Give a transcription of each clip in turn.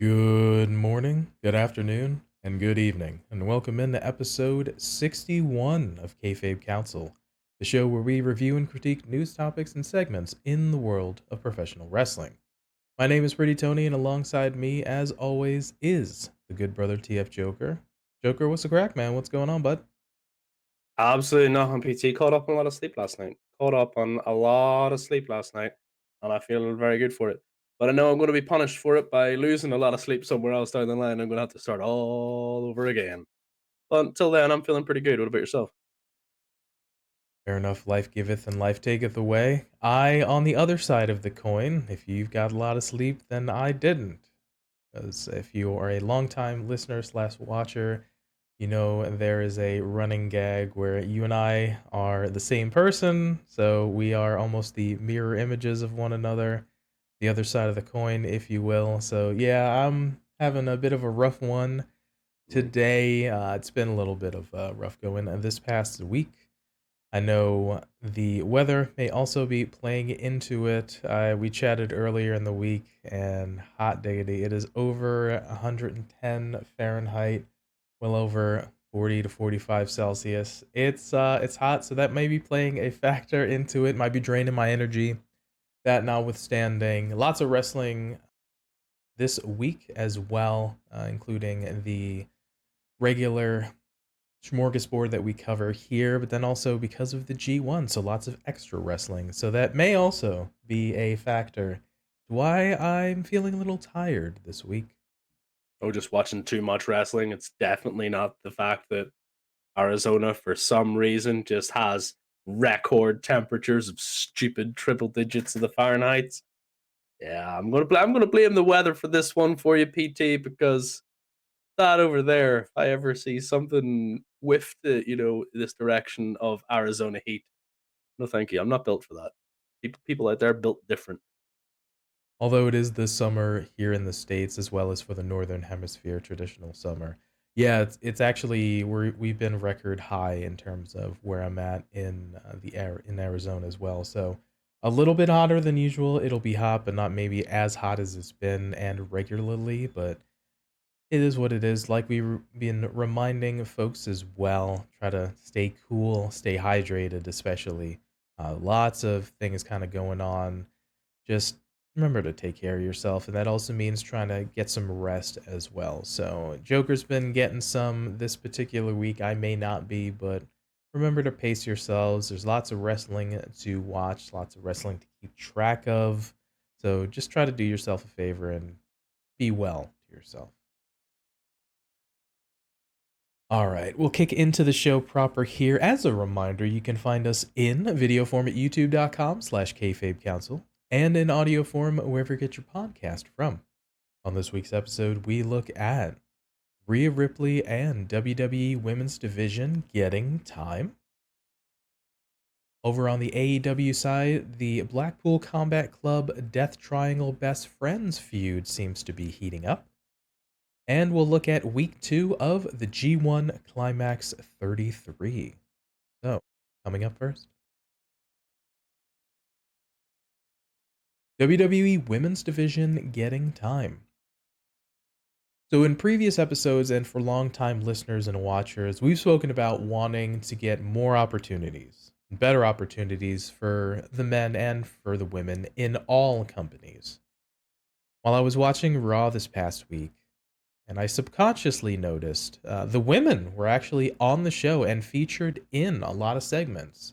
Good morning, good afternoon, and good evening, and welcome into episode 61 of Kayfabe Kouncil, the show where we review and critique news topics and segments in the world of professional wrestling. My name is Pretty Tony, and alongside me, as always, is the good brother TF Joker. Joker, what's the crack, man? What's going on, bud? Absolutely nothing, PT. Caught up on a lot of sleep last night. Caught up on a lot of sleep last night, and I feel very good for it. But I know I'm going to be punished for it by losing a lot of sleep somewhere else down the line. I'm going to have to start all over again. But until then, I'm feeling pretty good. What about yourself? Fair enough, life giveth and life taketh away. I, on the other side of the coin, if you've got a lot of sleep, then I didn't. Because if you are a longtime listener slash watcher, you know there is a running gag where you and I are the same person, so we are almost the mirror images of one another, the other side of the coin, if you will. So yeah, I'm having a bit of a rough one today. It's been a little bit of rough going this past week. I know the weather may also be playing into it. We chatted earlier in the week, and hot diggity, it is over 110 Fahrenheit, well over 40 to 45 Celsius. It's hot, so that may be playing a factor into it. Might be draining my energy. That notwithstanding, lots of wrestling this week as well, including the regular smorgasbord that we cover here, but then also because of the G1, so lots of extra wrestling. So that may also be a factor why I'm feeling a little tired this week. Oh, just watching too much wrestling. It's definitely not the fact that Arizona, for some reason, just has record temperatures of stupid triple digits of the Fahrenheit. Yeah, I'm gonna blame the weather for this one for you, PT, because that over there, if I ever see something with this direction of Arizona heat, no thank you. I'm not built for that. People out there built different. Although it is the summer here in the States as well as for the Northern Hemisphere traditional summer. Yeah, it's actually we've been record high in terms of where I'm at in the air in Arizona as well. So a little bit hotter than usual. It'll be hot, but not maybe as hot as it's been and regularly, but it is what it is. Like we've been reminding folks as well, try to stay cool, stay hydrated, especially. Lots of things kind of going on. Just remember to take care of yourself, and that also means trying to get some rest as well. So, Joker's been getting some this particular week. I may not be, but remember to pace yourselves. There's lots of wrestling to watch, lots of wrestling to keep track of. So, just try to do yourself a favor and be well to yourself. All right, we'll kick into the show proper here. As a reminder, you can find us in video form at youtube.com/kayfabe council and in audio form wherever you get your podcast from. On this week's episode, we look at Rhea Ripley and WWE Women's Division getting time. Over on the AEW side, the Blackpool Combat Club Death Triangle Best Friends feud seems to be heating up. And we'll look at week 2 of the G1 Climax 33. So, coming up first, WWE Women's Division getting time. So, in previous episodes, and for longtime listeners and watchers, we've spoken about wanting to get more opportunities, better opportunities for the men and for the women in all companies. While I was watching Raw this past week, and I subconsciously noticed the women were actually on the show and featured in a lot of segments.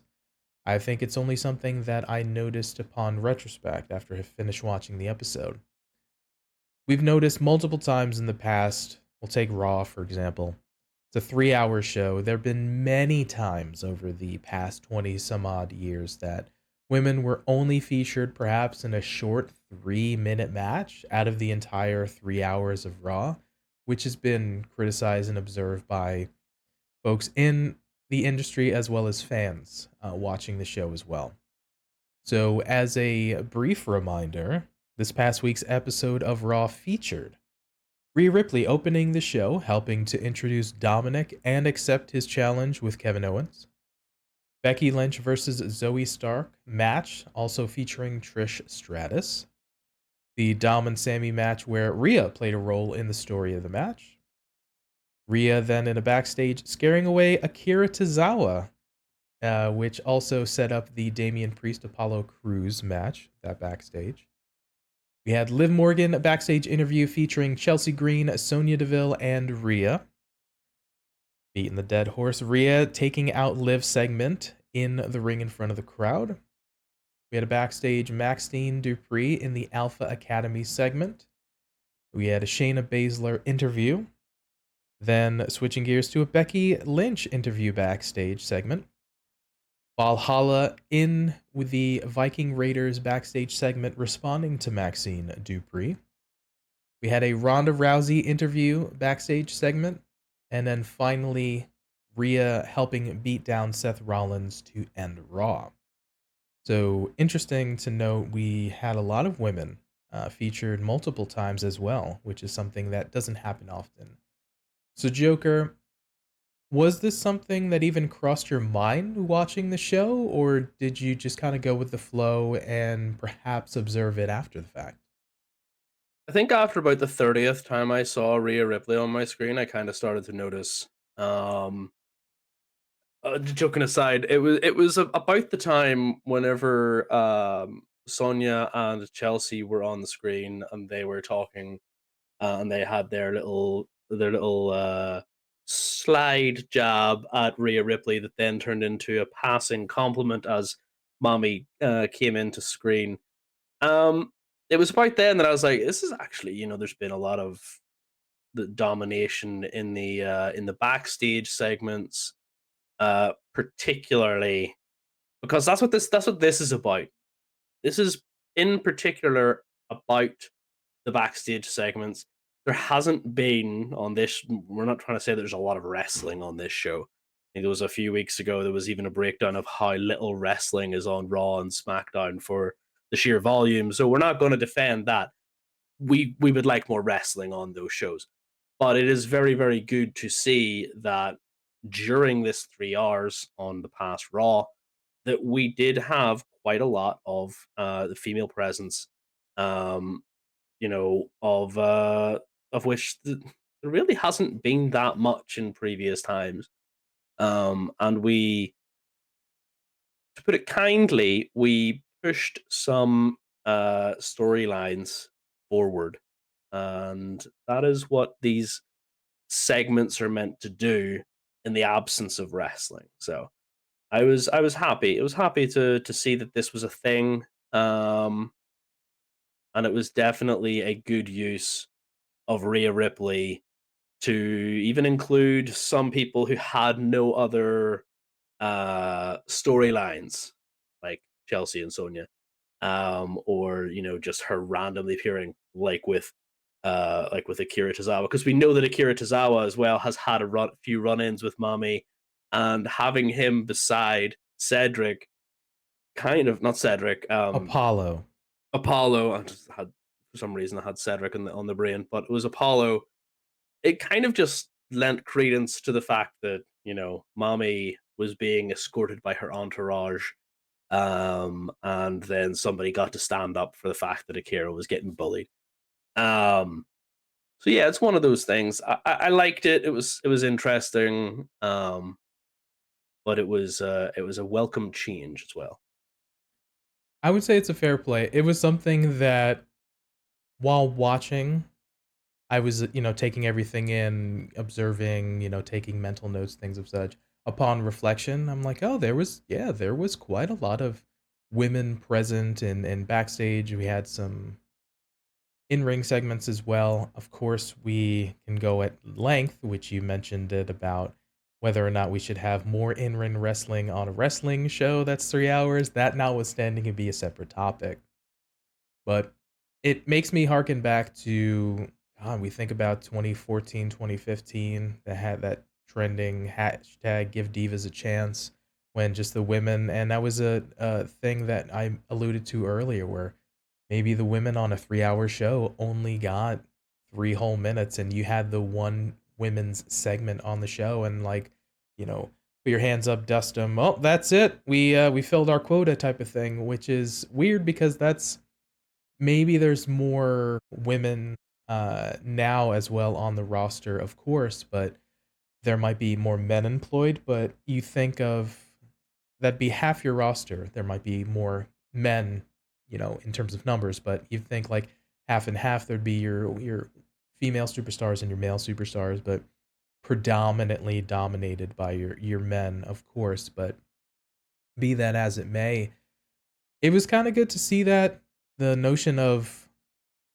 I think it's only something that I noticed upon retrospect after I finished watching the episode. We've noticed multiple times in the past, we'll take Raw for example. It's a 3 hour show. There have been many times over the past 20 some odd years that women were only featured perhaps in a short 3 minute match out of the entire 3 hours of Raw, which has been criticized and observed by folks in the industry as well as fans watching the show as well. So, as a brief reminder, this past week's episode of Raw featured Rhea Ripley opening the show, helping to introduce Dominic and accept his challenge with Kevin Owens. Becky Lynch versus Zoe Stark match, also featuring Trish Stratus. The Dom and Sammy match where Rhea played a role in the story of the match. Rhea then in a backstage scaring away Akira Tozawa, which also set up the Damian Priest Apollo Crews match, that backstage. We had Liv Morgan, a backstage interview featuring Chelsea Green, Sonya Deville, and Rhea. Beating the dead horse, Rhea taking out Liv segment in the ring in front of the crowd. We had a backstage Maxine Dupree in the Alpha Academy segment. We had a Shayna Baszler interview. Then switching gears to a Becky Lynch interview backstage segment. Valhalla in with the Viking Raiders backstage segment responding to Maxine Dupree. We had a Ronda Rousey interview backstage segment. And then finally, Rhea helping beat down Seth Rollins to end Raw. So interesting to note, we had a lot of women featured multiple times as well, which is something that doesn't happen often. So Joker, was this something that even crossed your mind watching the show, or did you just kind of go with the flow and perhaps observe it after the fact? I think after about the 30th time I saw Rhea Ripley on my screen, I kind of started to notice. Joking aside, it was about the time whenever Sonya and Chelsea were on the screen and they were talking, and they had their little slide jab at Rhea Ripley that then turned into a passing compliment as Mommy came into screen. Um, it was about then that I was like, this is actually, there's been a lot of the domination in the backstage segments, particularly because that's what this is about. This is in particular about the backstage segments. There hasn't been on this. We're not trying to say there's a lot of wrestling on this show. I think it was a few weeks ago. There was even a breakdown of how little wrestling is on Raw and SmackDown for the sheer volume. So we're not going to defend that. We would like more wrestling on those shows, but it is very very good to see that during this 3 hours on the past Raw, that we did have quite a lot of the female presence, um, of which there really hasn't been that much in previous times. And we, to put it kindly, we pushed some storylines forward, and that is what these segments are meant to do in the absence of wrestling. So I was happy. I was happy to see that this was a thing. Um, and it was definitely a good use of Rhea Ripley to even include some people who had no other storylines, like Chelsea and Sonya, or just her randomly appearing, like with Akira Tozawa, because we know that Akira Tozawa as well has had few run-ins with Mami, and having him beside Cedric, kind of not Cedric, Apollo. Apollo. I just had, for some reason, I had Cedric on the brain, but it was Apollo. It kind of just lent credence to the fact that Mami was being escorted by her entourage, and then somebody got to stand up for the fact that Akira was getting bullied. Um, so yeah, it's one of those things. I liked it. It was interesting, but it was a welcome change as well. I would say it's a fair play. It was something that while watching, I was, taking everything in, observing, taking mental notes, things of such. Upon reflection, I'm like, oh, there was quite a lot of women present and backstage. We had some in-ring segments as well. Of course, we can go at length, which you mentioned it about whether or not we should have more in-ring wrestling on a wrestling show that's 3 hours. That notwithstanding, it'd be a separate topic. But it makes me harken back to, God, we think about 2014, 2015, that had that trending hashtag give divas a chance, when just the women, and that was a thing that I alluded to earlier, where maybe the women on a 3 hour show only got 3 whole minutes, and you had the one women's segment on the show, and like, put your hands up, dust them. Oh, that's it. We filled our quota type of thing, which is weird because that's maybe there's more women now as well on the roster, of course, but there might be more men employed. But you think of that'd be half your roster. There might be more men, in terms of numbers, but you think like half and half. There'd be your female superstars and your male superstars, but predominantly dominated by your men, of course. But be that as it may, it was kind of good to see that the notion of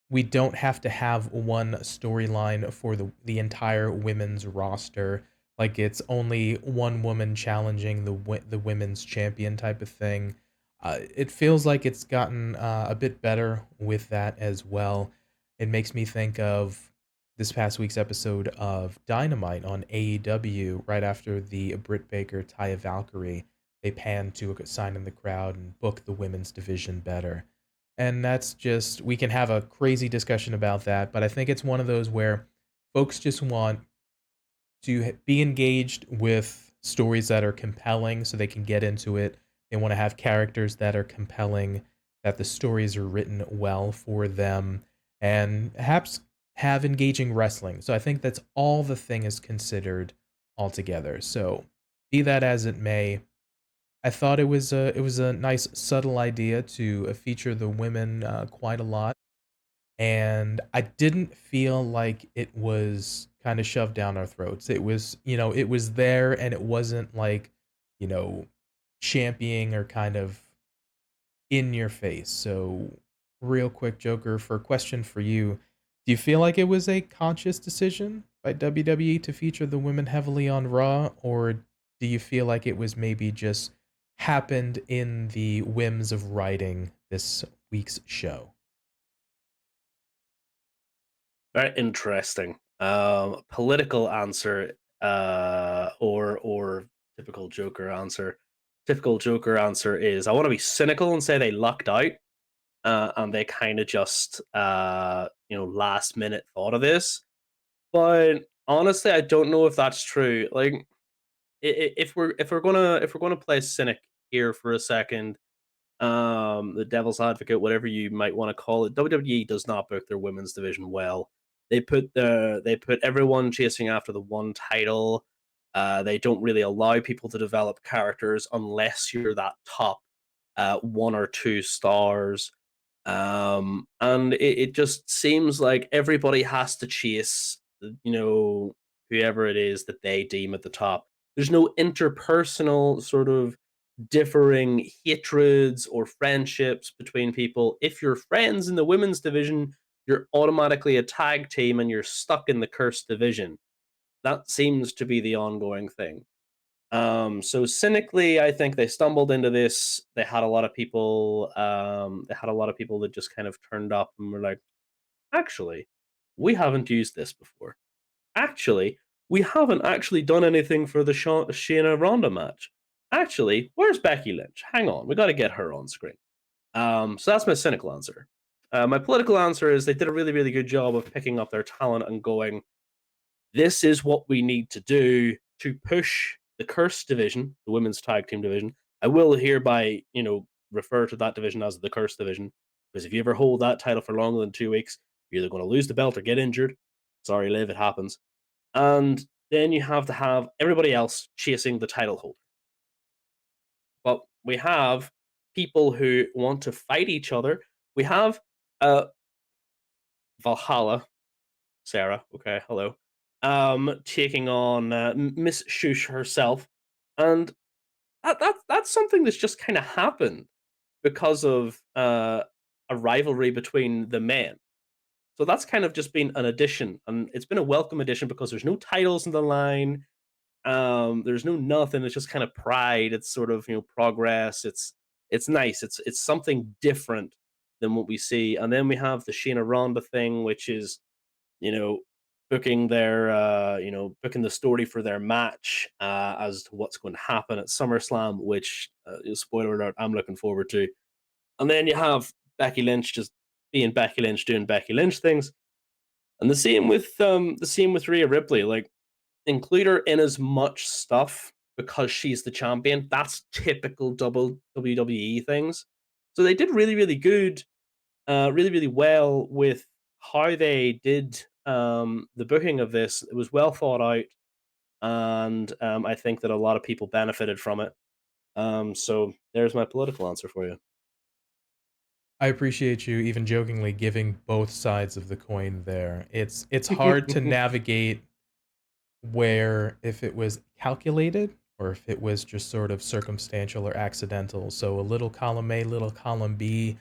we don't have to have one storyline for the entire women's roster. Like it's only one woman challenging the women's champion type of thing. It feels like it's gotten a bit better with that as well. It makes me think of this past week's episode of Dynamite on AEW right after the Britt Baker Taya Valkyrie. They pan to a sign in the crowd and book the women's division better. And that's just, we can have a crazy discussion about that, but I think it's one of those where folks just want to be engaged with stories that are compelling so they can get into it. They want to have characters that are compelling, that the stories are written well for them, and perhaps have engaging wrestling. So I think that's all the thing is considered altogether. So be that as it may, I thought it was a nice subtle idea to feature the women quite a lot, and I didn't feel like it was kind of shoved down our throats. It was there, and it wasn't like, you know, championing or kind of in your face. So, real quick, Joker, for a question for you, do you feel like it was a conscious decision by WWE to feature the women heavily on Raw, or do you feel like it was maybe just happened in the whims of writing this week's show? Very interesting. Political answer, or typical Joker answer. Typical Joker answer is I want to be cynical and say they lucked out, and they kind of just last minute thought of this. But honestly, I don't know if that's true. Like, if we're gonna play cynic here for a second, the devil's advocate, whatever you might want to call it, WWE does not book their women's division well. They put everyone chasing after the one title. They don't really allow people to develop characters unless you're that top one or two stars. And it just seems like everybody has to chase, whoever it is that they deem at the top. There's no interpersonal sort of differing hatreds or friendships between people. If you're friends in the women's division, you're automatically a tag team and you're stuck in the cursed division. That seems to be the ongoing thing. So cynically, I think they stumbled into this. They had a lot of people. They had a lot of people that just kind of turned up and were like, "Actually, we haven't used this before. Actually, we haven't actually done anything for the Shayna Ronda match. Actually, where's Becky Lynch? Hang on, we got to get her on screen." So that's my cynical answer. My political answer is they did a really, really good job of picking up their talent and going, this is what we need to do to push the Cursed division, the women's tag team division. I will hereby, refer to that division as the Cursed division, because if you ever hold that title for longer than 2 weeks, you're either going to lose the belt or get injured. Sorry, Liv, it happens. And then you have to have everybody else chasing the title holder. But we have people who want to fight each other. We have Valhalla, Sarah. Okay, hello. Taking on Miss Shush herself, and that's something that's just kind of happened because of a rivalry between the men. So that's kind of just been an addition, and it's been a welcome addition because there's no titles in the line. There's no nothing. It's just kind of pride. It's sort of progress. It's nice. It's something different than what we see. And then we have the Shayna Ronda thing, which is you know, booking the story for their match as to what's going to happen at SummerSlam, which, spoiler alert, I'm looking forward to. And then you have Becky Lynch just being Becky Lynch, doing Becky Lynch things, and the same with Rhea Ripley. Like, include her in as much stuff because she's the champion. That's typical double WWE things. So they did really, really good really, really well with how they did the booking of this. It was well thought out, and I think that a lot of people benefited from it. So there's my political answer for you. I appreciate you even jokingly giving both sides of the coin there. It's hard to navigate where if it was calculated or if it was just sort of circumstantial or accidental. So a little column A, little column B.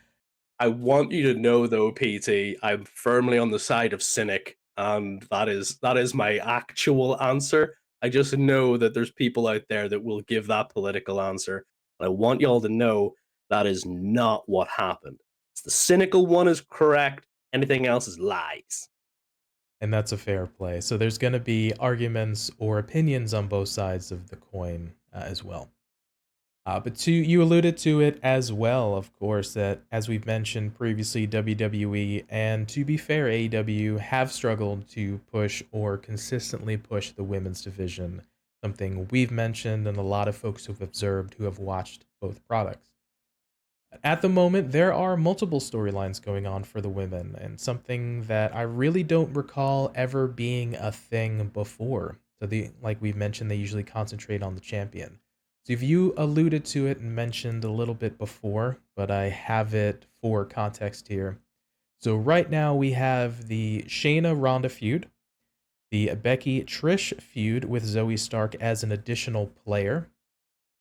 I want you to know, though, PT, I'm firmly on the side of cynic, and that is my actual answer. I just know that there's people out there that will give that political answer, and I want y'all to know that is not what happened. It's the cynical one is correct. Anything else is lies. And that's a fair play. So there's going to be arguments or opinions on both sides of the coin as well. But you alluded to it as well, of course, that as we've mentioned previously, WWE and to be fair, AEW have struggled to push or consistently push the women's division, something we've mentioned and a lot of folks who've observed who have watched both products. At the moment, there are multiple storylines going on for the women, and something that I really don't recall ever being a thing before. So like we mentioned, they usually concentrate on the champion. So if you alluded to it and mentioned a little bit before, but I have it for context here. So right now we have the Shayna Ronda feud, the Becky Trish feud with Zoe Stark as an additional player,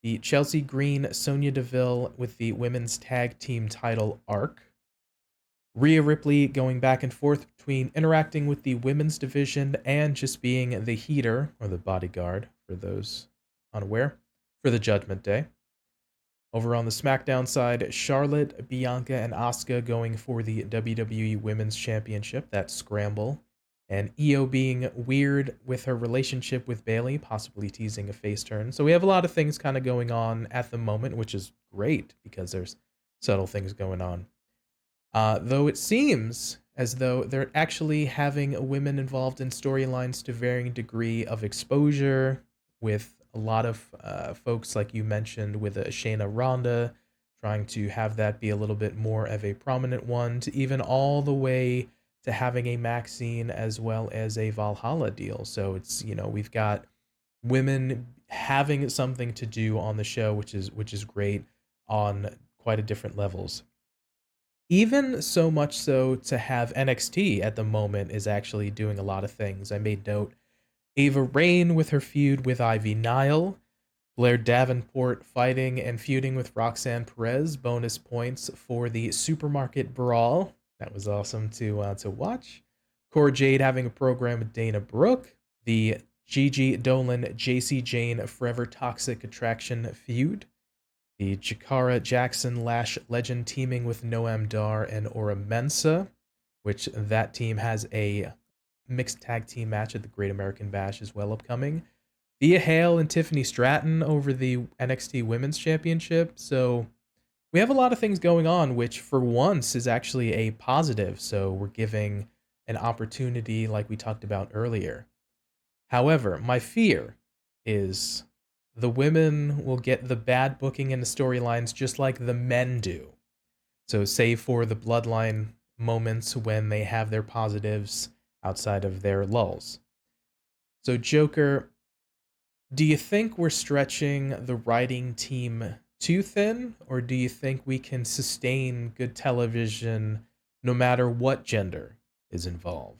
the Chelsea Green Sonya Deville with the women's tag team title arc, Rhea Ripley going back and forth between interacting with the women's division and just being the heater or the bodyguard for those unaware for the Judgment Day. Over on the SmackDown side, Charlotte, Bianca, and Asuka going for the WWE Women's Championship, that scramble. And Io being weird with her relationship with Bayley, possibly teasing a face turn. So we have a lot of things kind of going on at the moment, which is great because there's subtle things going on. Though it seems as though they're actually having women involved in storylines to varying degree of exposure, with a lot of folks, like you mentioned, with a Shayna Ronda, trying to have that be a little bit more of a prominent one, to even all the way to having a Maxine as well as a Valhalla deal. So it's, we've got women having something to do on the show, which is great on quite a different levels. Even so much so to have NXT at the moment is actually doing a lot of things. I made note Ava Raine with her feud with Ivy Nile, Blair Davenport fighting and feuding with Roxanne Perez, bonus points for the supermarket brawl. That was awesome to watch. Cora Jade having a program with Dana Brooke, the Gigi Dolan JC Jane Forever Toxic Attraction feud, the Jakara Jackson Lash Legend teaming with Noam Dar and Ora Mensa, which that team has a mixed tag team match at the Great American Bash as well upcoming. Thea Hale and Tiffany Stratton over the NXT Women's Championship. So we have a lot of things going on, which for once is actually a positive. So we're giving an opportunity like we talked about earlier. However, my fear is the women will get the bad booking in the storylines just like the men do. So save for the bloodline moments when they have their positives outside of their lulls. So Joker, do you think we're stretching the writing team too thin, or do you think we can sustain good television no matter what gender is involved?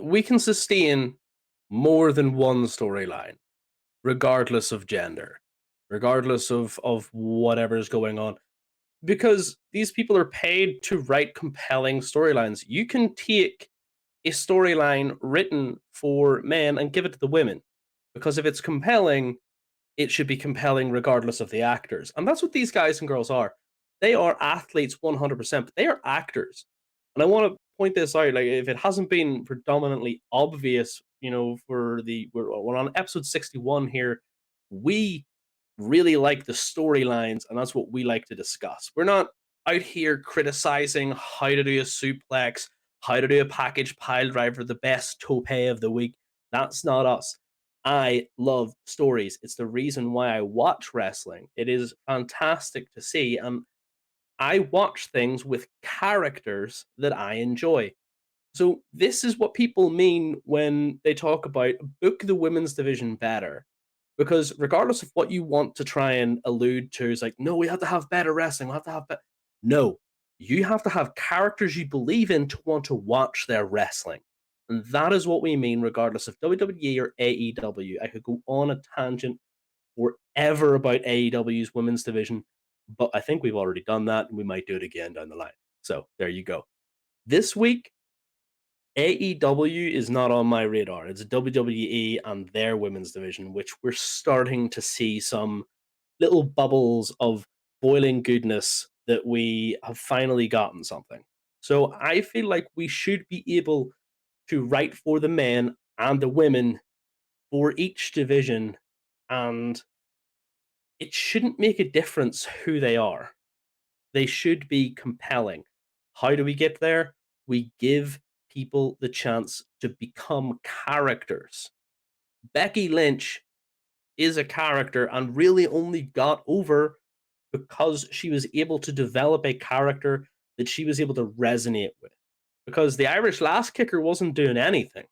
We can sustain more than one storyline, regardless of gender, regardless of whatever is going on, because these people are paid to write compelling storylines. You can take a storyline written for men and give it to the women, because if it's compelling, it should be compelling regardless of the actors. And that's what these guys and girls are. They are athletes 100%, but they are actors. And I want to point this out, like, if it hasn't been predominantly obvious, we're on episode 61 here. We really like the storylines, and that's what we like to discuss. We're not out here criticizing how to do a suplex, how to do a package pile driver, the best tope of the week. That's not us. I love stories. It's the reason why I watch wrestling. It is fantastic to see. I watch things with characters that I enjoy. So this is what people mean when they talk about book the women's division better. Because regardless of what you want to try and allude to, is like, no, we have to have better wrestling. We have to have better. No, you have to have characters you believe in to want to watch their wrestling. And that is what we mean, regardless of WWE or AEW. I could go on a tangent forever about AEW's women's division, but I think we've already done that, and we might do it again down the line. So there you go. This week, AEW is not on my radar. It's WWE and their women's division, which we're starting to see some little bubbles of boiling goodness that we have finally gotten something. So I feel like we should be able to write for the men and the women for each division, and it shouldn't make a difference who they are. They should be compelling. How do we get there? We give people the chance to become characters. Becky Lynch is a character and really only got over because she was able to develop a character that she was able to resonate with. Because the Irish Lass Kicker wasn't doing anything.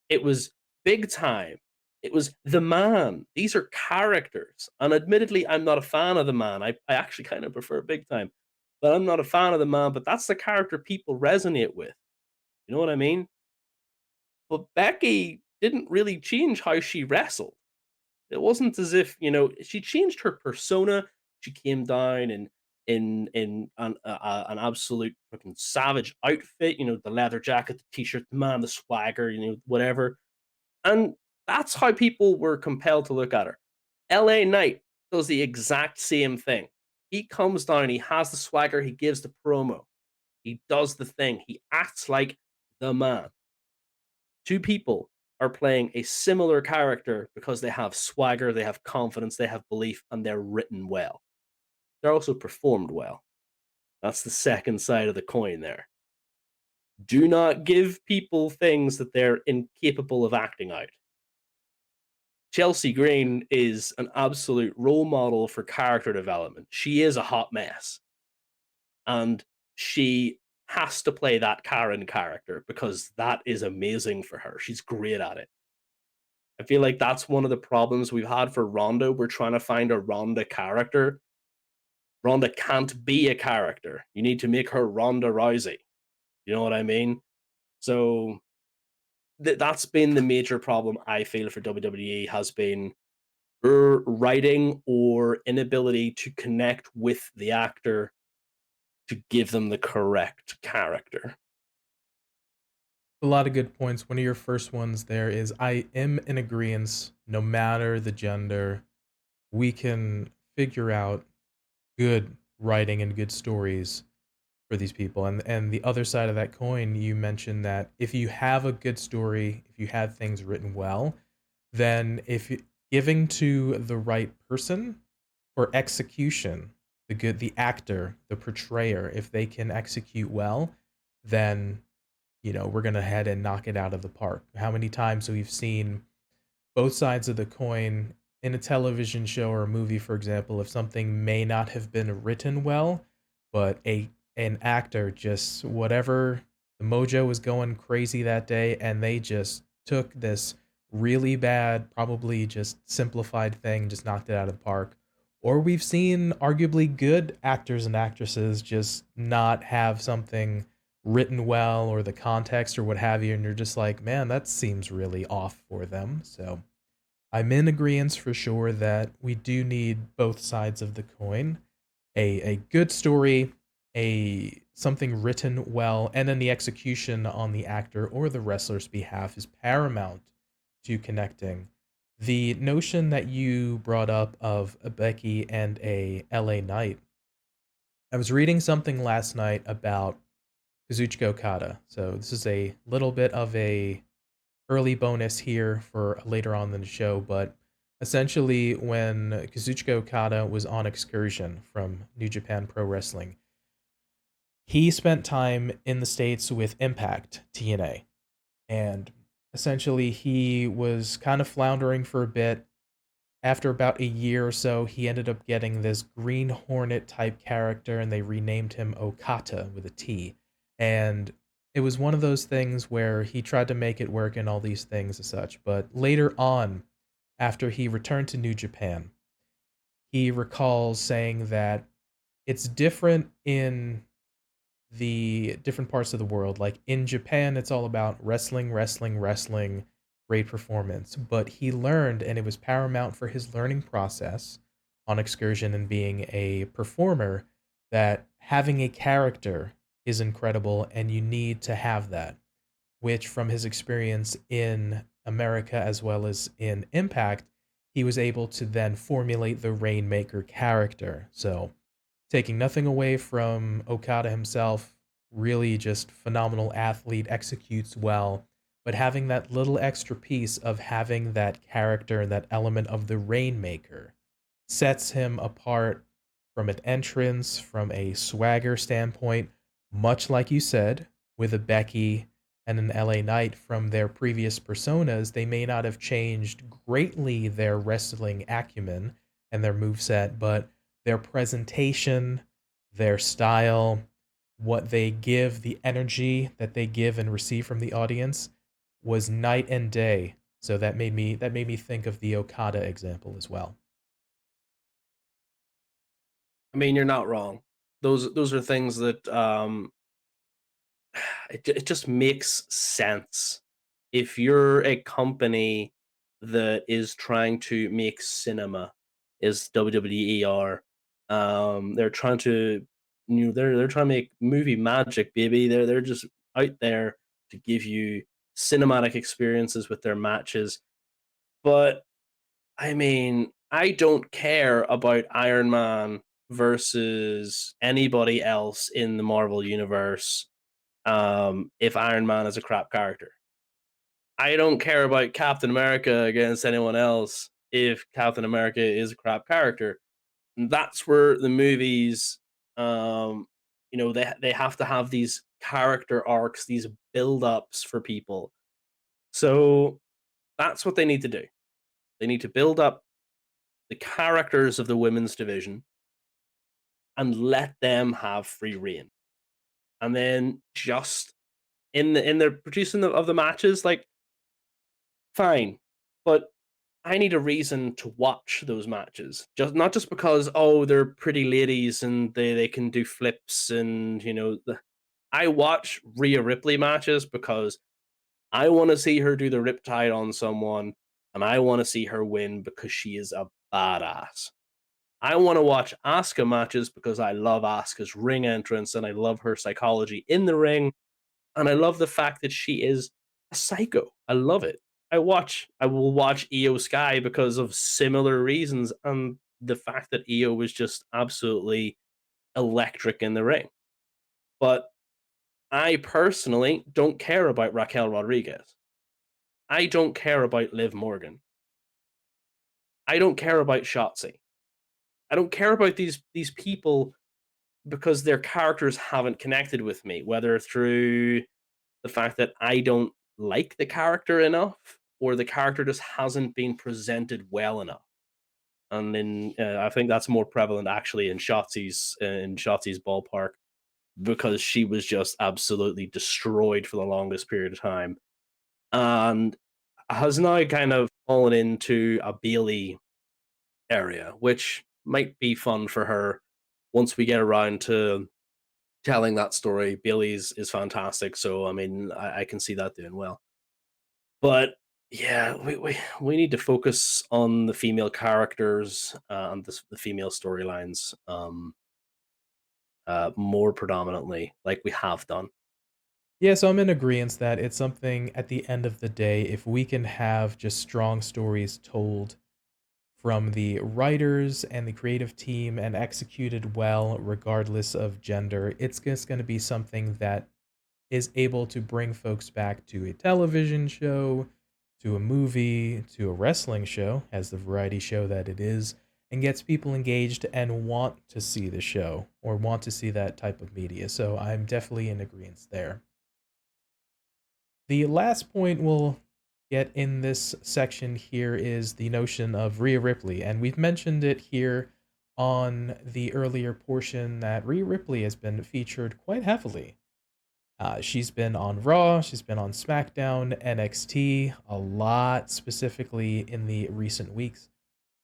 It was Big Time. It was The Man. These are characters. And admittedly, I'm not a fan of The Man. I actually kind of prefer Big Time. But I'm not a fan of The Man. But that's the character people resonate with. You know what I mean? But Becky didn't really change how she wrestled. It wasn't as if, she changed her persona. She came down in an absolute fucking savage outfit, the leather jacket, the t-shirt, the man, the swagger, whatever. And that's how people were compelled to look at her. LA Knight does the exact same thing. He comes down, he has the swagger, he gives the promo. He does the thing. He acts like the man. Two people are playing a similar character because they have swagger, they have confidence, they have belief, and they're written well. They're also performed well. That's the second side of the coin there. Do not give people things that they're incapable of acting out. Chelsea Green is an absolute role model for character development. She is a hot mess. And she has to play that Karen character because that is amazing for her. She's great at it. I feel like that's one of the problems we've had for Ronda. We're trying to find a Ronda character. Ronda can't be a character. You need to make her Ronda Rousey. You know what I mean? So that's been the major problem I feel for WWE has been writing or inability to connect with the actor to give them the correct character. A lot of good points. One of your first ones there is I am in agreement, no matter the gender, we can figure out good writing and good stories for these people. And the other side of that coin, you mentioned that if you have a good story, if you have things written well, then giving to the right person for execution, the actor, the portrayer, if they can execute well, then we're gonna head and knock it out of the park. How many times we've seen both sides of the coin in a television show or a movie, for example, if something may not have been written well, but an actor just whatever the mojo was going crazy that day, and they just took this really bad, probably just simplified thing, just knocked it out of the park. Or we've seen arguably good actors and actresses just not have something written well or the context or what have you, and you're just like, man, that seems really off for them. So I'm in agreement for sure that we do need both sides of the coin. A good story, a something written well, and then the execution on the actor or the wrestler's behalf is paramount to connecting. The notion that you brought up of a Becky and a LA Knight, I was reading something last night about Kazuchika Okada. So this is a little bit of a early bonus here for later on in the show, but essentially when Kazuchika Okada was on excursion from New Japan Pro Wrestling, he spent time in the States with Impact TNA. And essentially he was kind of floundering for a bit After about a year or so, he ended up getting this Green Hornet type character, and they renamed him Okada with a T. And it was one of those things where he tried to make it work and all these things and such. But later on, after he returned to New Japan, he recalls saying that it's different in the different parts of the world. Like in Japan, it's all about wrestling, wrestling, wrestling, great performance. But he learned, and it was paramount for his learning process on Excursion and being a performer, that having a character is incredible and you need to have that. Which, from his experience in America as well as in Impact, he was able to then formulate the Rainmaker character. So taking nothing away from Okada himself, really just phenomenal athlete, executes well, but having that little extra piece of having that character and that element of the Rainmaker sets him apart from an entrance, from a swagger standpoint, much like you said, with a Becky and an LA Knight from their previous personas. They may not have changed greatly their wrestling acumen and their moveset, but their presentation, their style, what they give, the energy that they give and receive from the audience was night and day. So that made me think of the Okada example as well. I mean, you're not wrong. Those are things that it just makes sense. If you're a company that is trying to make cinema, is WWE are, they're trying to they're trying to make movie magic, baby. They're just out there to give you cinematic experiences with their matches. But I mean, I don't care about Iron Man versus anybody else in the Marvel universe if Iron Man is a crap character. I don't care about Captain America against anyone else if Captain America is a crap character. And that's where the movies, um, they have to have these character arcs, these build ups for people. So that's what they need to do. They need to build up the characters of the women's division and let them have free reign. And then just in the producing of the matches, like fine, but I need a reason to watch those matches. Just not just because they're pretty ladies and they can do flips and I watch Rhea Ripley matches because I want to see her do the riptide on someone and I want to see her win because she is a badass. I want to watch Asuka matches because I love Asuka's ring entrance and I love her psychology in the ring and I love the fact that she is a psycho. I love it. I will watch EO Sky because of similar reasons and the fact that EO was just absolutely electric in the ring. But I personally don't care about Raquel Rodriguez. I don't care about Liv Morgan. I don't care about Shotzi. I don't care about these people because their characters haven't connected with me, whether through the fact that I don't like the character enough or the character just hasn't been presented well enough. And then I think that's more prevalent actually in Shotzi's ballpark because she was just absolutely destroyed for the longest period of time and has now kind of fallen into a Bailey area, which might be fun for her once we get around to telling that story. Bailey's is fantastic, so I mean, I can see that doing well. But yeah, we need to focus on the female characters and the female storylines more predominantly, like we have done. Yeah, so I'm in agreement that it's something at the end of the day, if we can have just strong stories told from the writers and the creative team and executed well, regardless of gender, it's just going to be something that is able to bring folks back to a television show, to a movie, to a wrestling show, as the variety show that it is, and gets people engaged and want to see the show or want to see that type of media. So I'm definitely in agreement there. The last point we'll get in this section here is the notion of Rhea Ripley, and we've mentioned it here on the earlier portion that Rhea Ripley has been featured quite heavily. She's been on Raw, she's been on SmackDown, NXT, a lot specifically in the recent weeks.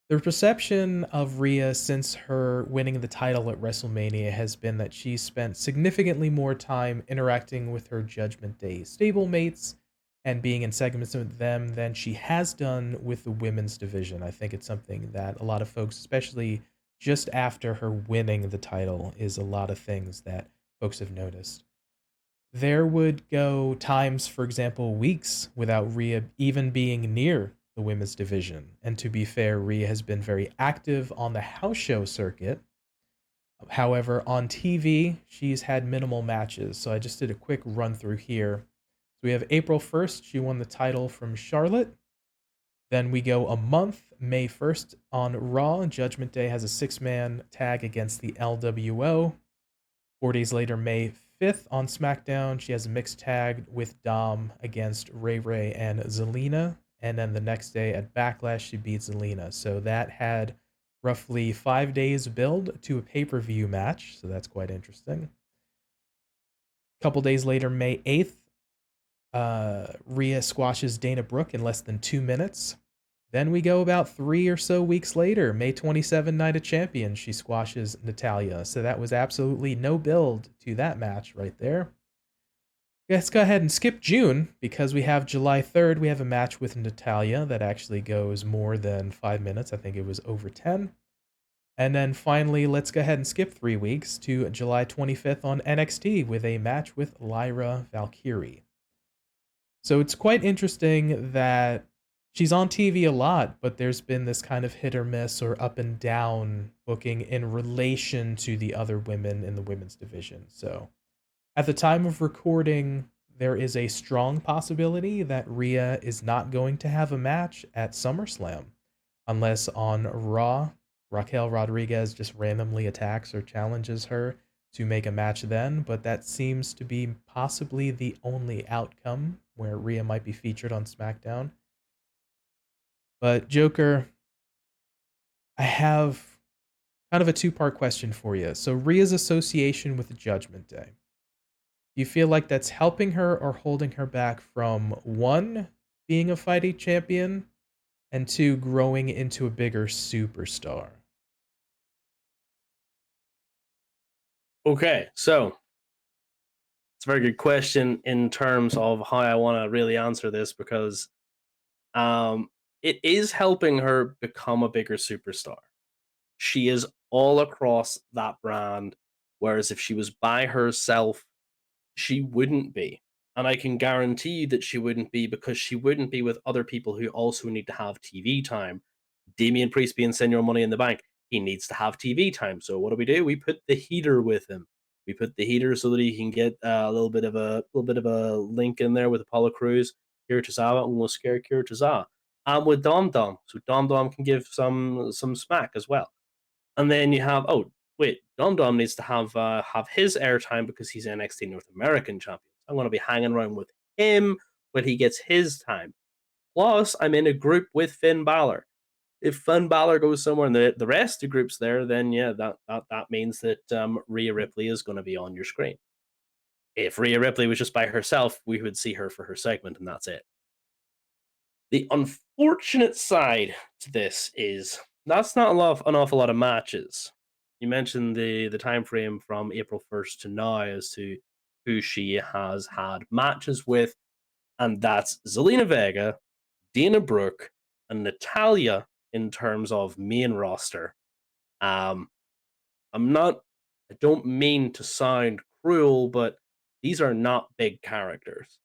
The perception of Rhea since her winning the title at WrestleMania has been that she spent significantly more time interacting with her Judgment Day stablemates and being in segments with them than she has done with the women's division. I think it's something that a lot of folks, especially just after her winning the title, is a lot of things that folks have noticed. There would go times, for example, weeks without Rhea even being near the women's division. And to be fair, Rhea has been very active on the house show circuit. However, on TV, she's had minimal matches. So I just did a quick run through here. So we have April 1st, she won the title from Charlotte. Then we go a month, May 1st on Raw. Judgment Day has a 6-man tag against the LWO. 4 days later, May 5th on SmackDown, she has a mixed tag with Dom against Ray Ray and Zelina. And then the next day at Backlash, she beats Zelina. So that had roughly 5 days build to a pay-per-view match. So that's quite interesting. A couple days later, May 8th, Rhea squashes Dana Brooke in less than 2 minutes. Then we go about 3 or so weeks later, May 27, Night of Champions, she squashes Natalya. So that was absolutely no build to that match right there. Let's go ahead and skip June because we have July 3rd. We have a match with Natalya that actually goes more than 5 minutes. I think it was over 10. And then finally, let's go ahead and skip 3 weeks to July 25th on NXT with a match with Lyra Valkyrie. So it's quite interesting that she's on TV a lot, but there's been this kind of hit or miss or up and down booking in relation to the other women in the women's division. So at the time of recording, there is a strong possibility that Rhea is not going to have a match at SummerSlam, unless on Raw, Raquel Rodriguez just randomly attacks or challenges her to make a match then, but that seems to be possibly the only outcome where Rhea might be featured on SmackDown. But Joker, I have kind of a two-part question for you. So Rhea's association with the Judgment Day. Do you feel like that's helping her or holding her back from, one, being a fighting champion, and two, growing into a bigger superstar? Okay, so it's a very good question in terms of how I want to really answer this because it is helping her become a bigger superstar. She is all across that brand, whereas if she was by herself, she wouldn't be. And I can guarantee you that she wouldn't be because she wouldn't be with other people who also need to have TV time. Damian Priest being Senior Money in the Bank, he needs to have TV time. So what do? We put the heater with him. We put the heater so that he can get a little bit of a link in there with Apollo Crews, Kira Tozawa, and we'll scare Kira Tozawa. And with Dom Dom, so Dom Dom can give some smack as well. And then you have Dom Dom needs to have his airtime because he's NXT North American champion. I'm going to be hanging around with him when he gets his time. Plus, I'm in a group with Finn Balor. If Finn Balor goes somewhere and the rest of the group's there, then yeah, that means that Rhea Ripley is going to be on your screen. If Rhea Ripley was just by herself, we would see her for her segment, and that's it. The unfortunate side to this is that's not an awful lot of matches. You mentioned the time frame from April 1st to now as to who she has had matches with, and that's Zelina Vega, Dana Brooke, and Natalya in terms of main roster. Um, I don't mean to sound cruel, but these are not big characters.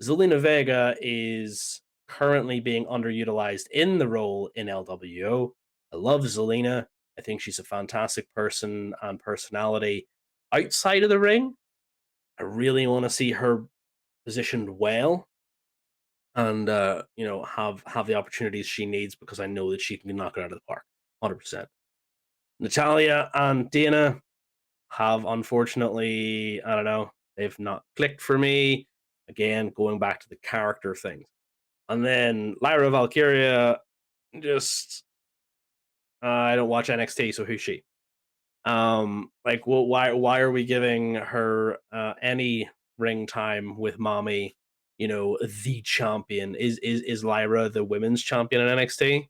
Zelina Vega is currently being underutilized in the role in LWO. I love Zelina. I think she's a fantastic person and personality outside of the ring. I really want to see her positioned well and have the opportunities she needs because I know that she can knock it out of the park 100%. Natalya and Dana have unfortunately, I don't know, they've not clicked for me. Again, going back to the character things. And then Lyra Valkyria, just I don't watch NXT, so who's she? Like, well, why are we giving her any ring time with Mommy? You know, the champion is Lyra the women's champion in NXT?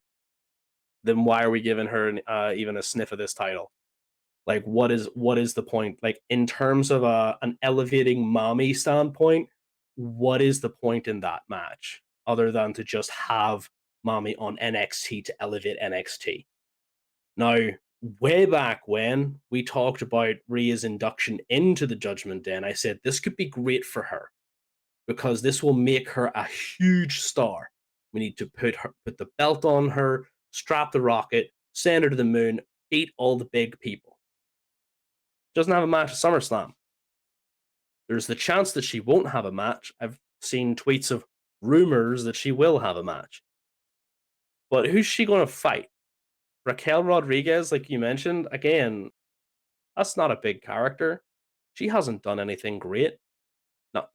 Then why are we giving her even a sniff of this title? Like, what is the point? Like, in terms of an elevating Mommy standpoint, what is the point in that match other than to just have Mommy on NXT to elevate NXT? Now, way back when we talked about Rhea's induction into the Judgment Day, and I said this could be great for her because this will make her a huge star. We need to put the belt on her, strap the rocket, send her to the moon, beat all the big people. Doesn't have a match at SummerSlam. There's the chance that she won't have a match. I've seen tweets of rumors that she will have a match. But who's she going to fight? Raquel Rodriguez, like you mentioned, again, that's not a big character. She hasn't done anything great.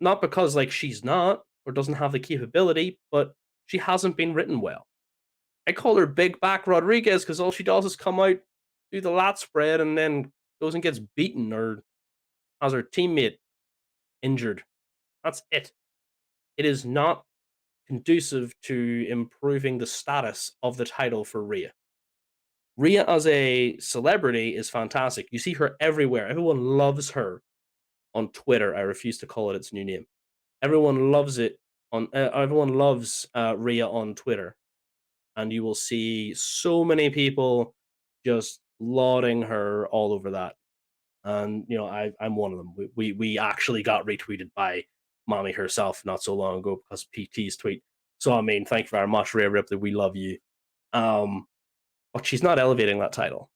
Not because like she's not or doesn't have the capability, but she hasn't been written well. I call her Big Back Rodriguez because all she does is come out, do the lat spread, and then goes and gets beaten or has her teammate injured. That's it. It is not conducive to improving the status of the title for Rhea. Rhea as a celebrity is fantastic. You see her everywhere. Everyone loves her on Twitter. I refuse to call it its new name. Everyone loves it on. Everyone loves Rhea on Twitter, and you will see so many people just lauding her all over that. And you know, I'm one of them. We actually got retweeted by Mommy herself not so long ago because PT's tweet. So I mean, thank you very much, Rhea Ripley. We love you. Um, but she's not elevating that title.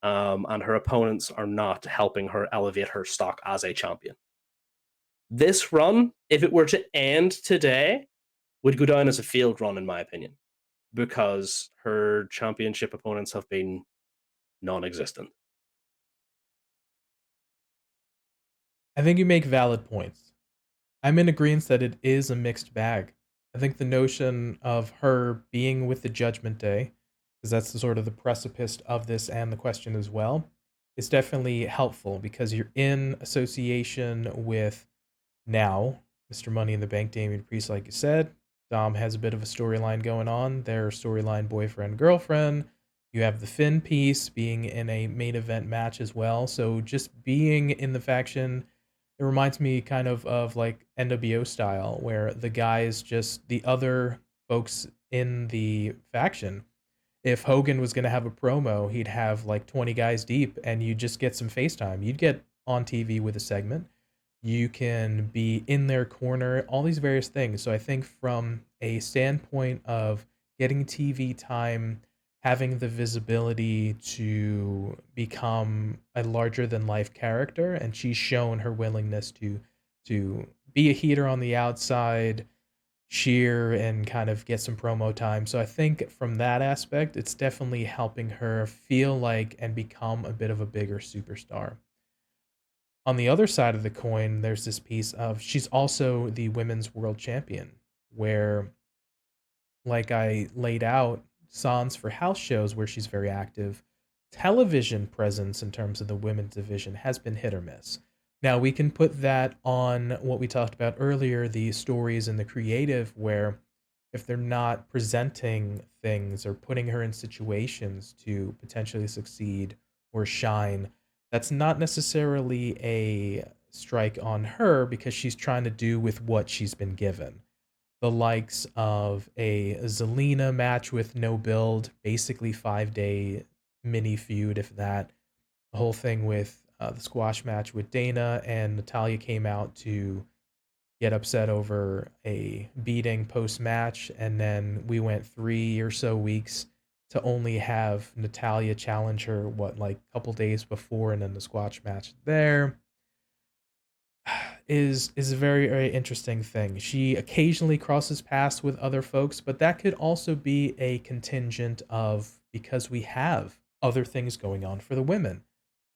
And her opponents are not helping her elevate her stock as a champion. This run, if it were to end today, would go down as a failed run, in my opinion, because her championship opponents have been non existent. I think you make valid points. I'm in agreement that it is a mixed bag. I think the notion of her being with the Judgment Day, because that's the sort of the precipice of this and the question as well, is definitely helpful because you're in association with now Mr. Money in the Bank, Damian Priest, like you said. Dom has a bit of a storyline going on. Their storyline boyfriend, girlfriend. You have the Finn piece being in a main event match as well. So just being in the faction, it reminds me kind of like NWO style, where the guys just the other folks in the faction. If Hogan was going to have a promo, he'd have like 20 guys deep, and you just get some FaceTime. You'd get on TV with a segment. You can be in their corner, all these various things. So I think from a standpoint of getting TV time, having the visibility to become a larger than life character, and she's shown her willingness to be a heater on the outside, cheer and kind of get some promo time. So I think from that aspect, it's definitely helping her feel like and become a bit of a bigger superstar. On the other side of the coin, there's this piece of she's also the women's world champion, where, like I laid out, Sans for house shows where she's very active. Television presence in terms of the women's division has been hit or miss. Now, we can put that on what we talked about earlier, the stories and the creative, where if they're not presenting things or putting her in situations to potentially succeed or shine, that's not necessarily a strike on her because she's trying to do with what she's been given. The likes of a Zelina match with no build, basically 5-day mini feud, if that. The whole thing with the squash match with Dana and Natalia came out to get upset over a beating post match, and then we went 3 or so weeks to only have Natalia challenge her like a couple days before, and then the squash match there is a very very interesting thing. She occasionally crosses paths with other folks, but that could also be a contingent of because we have other things going on for the women.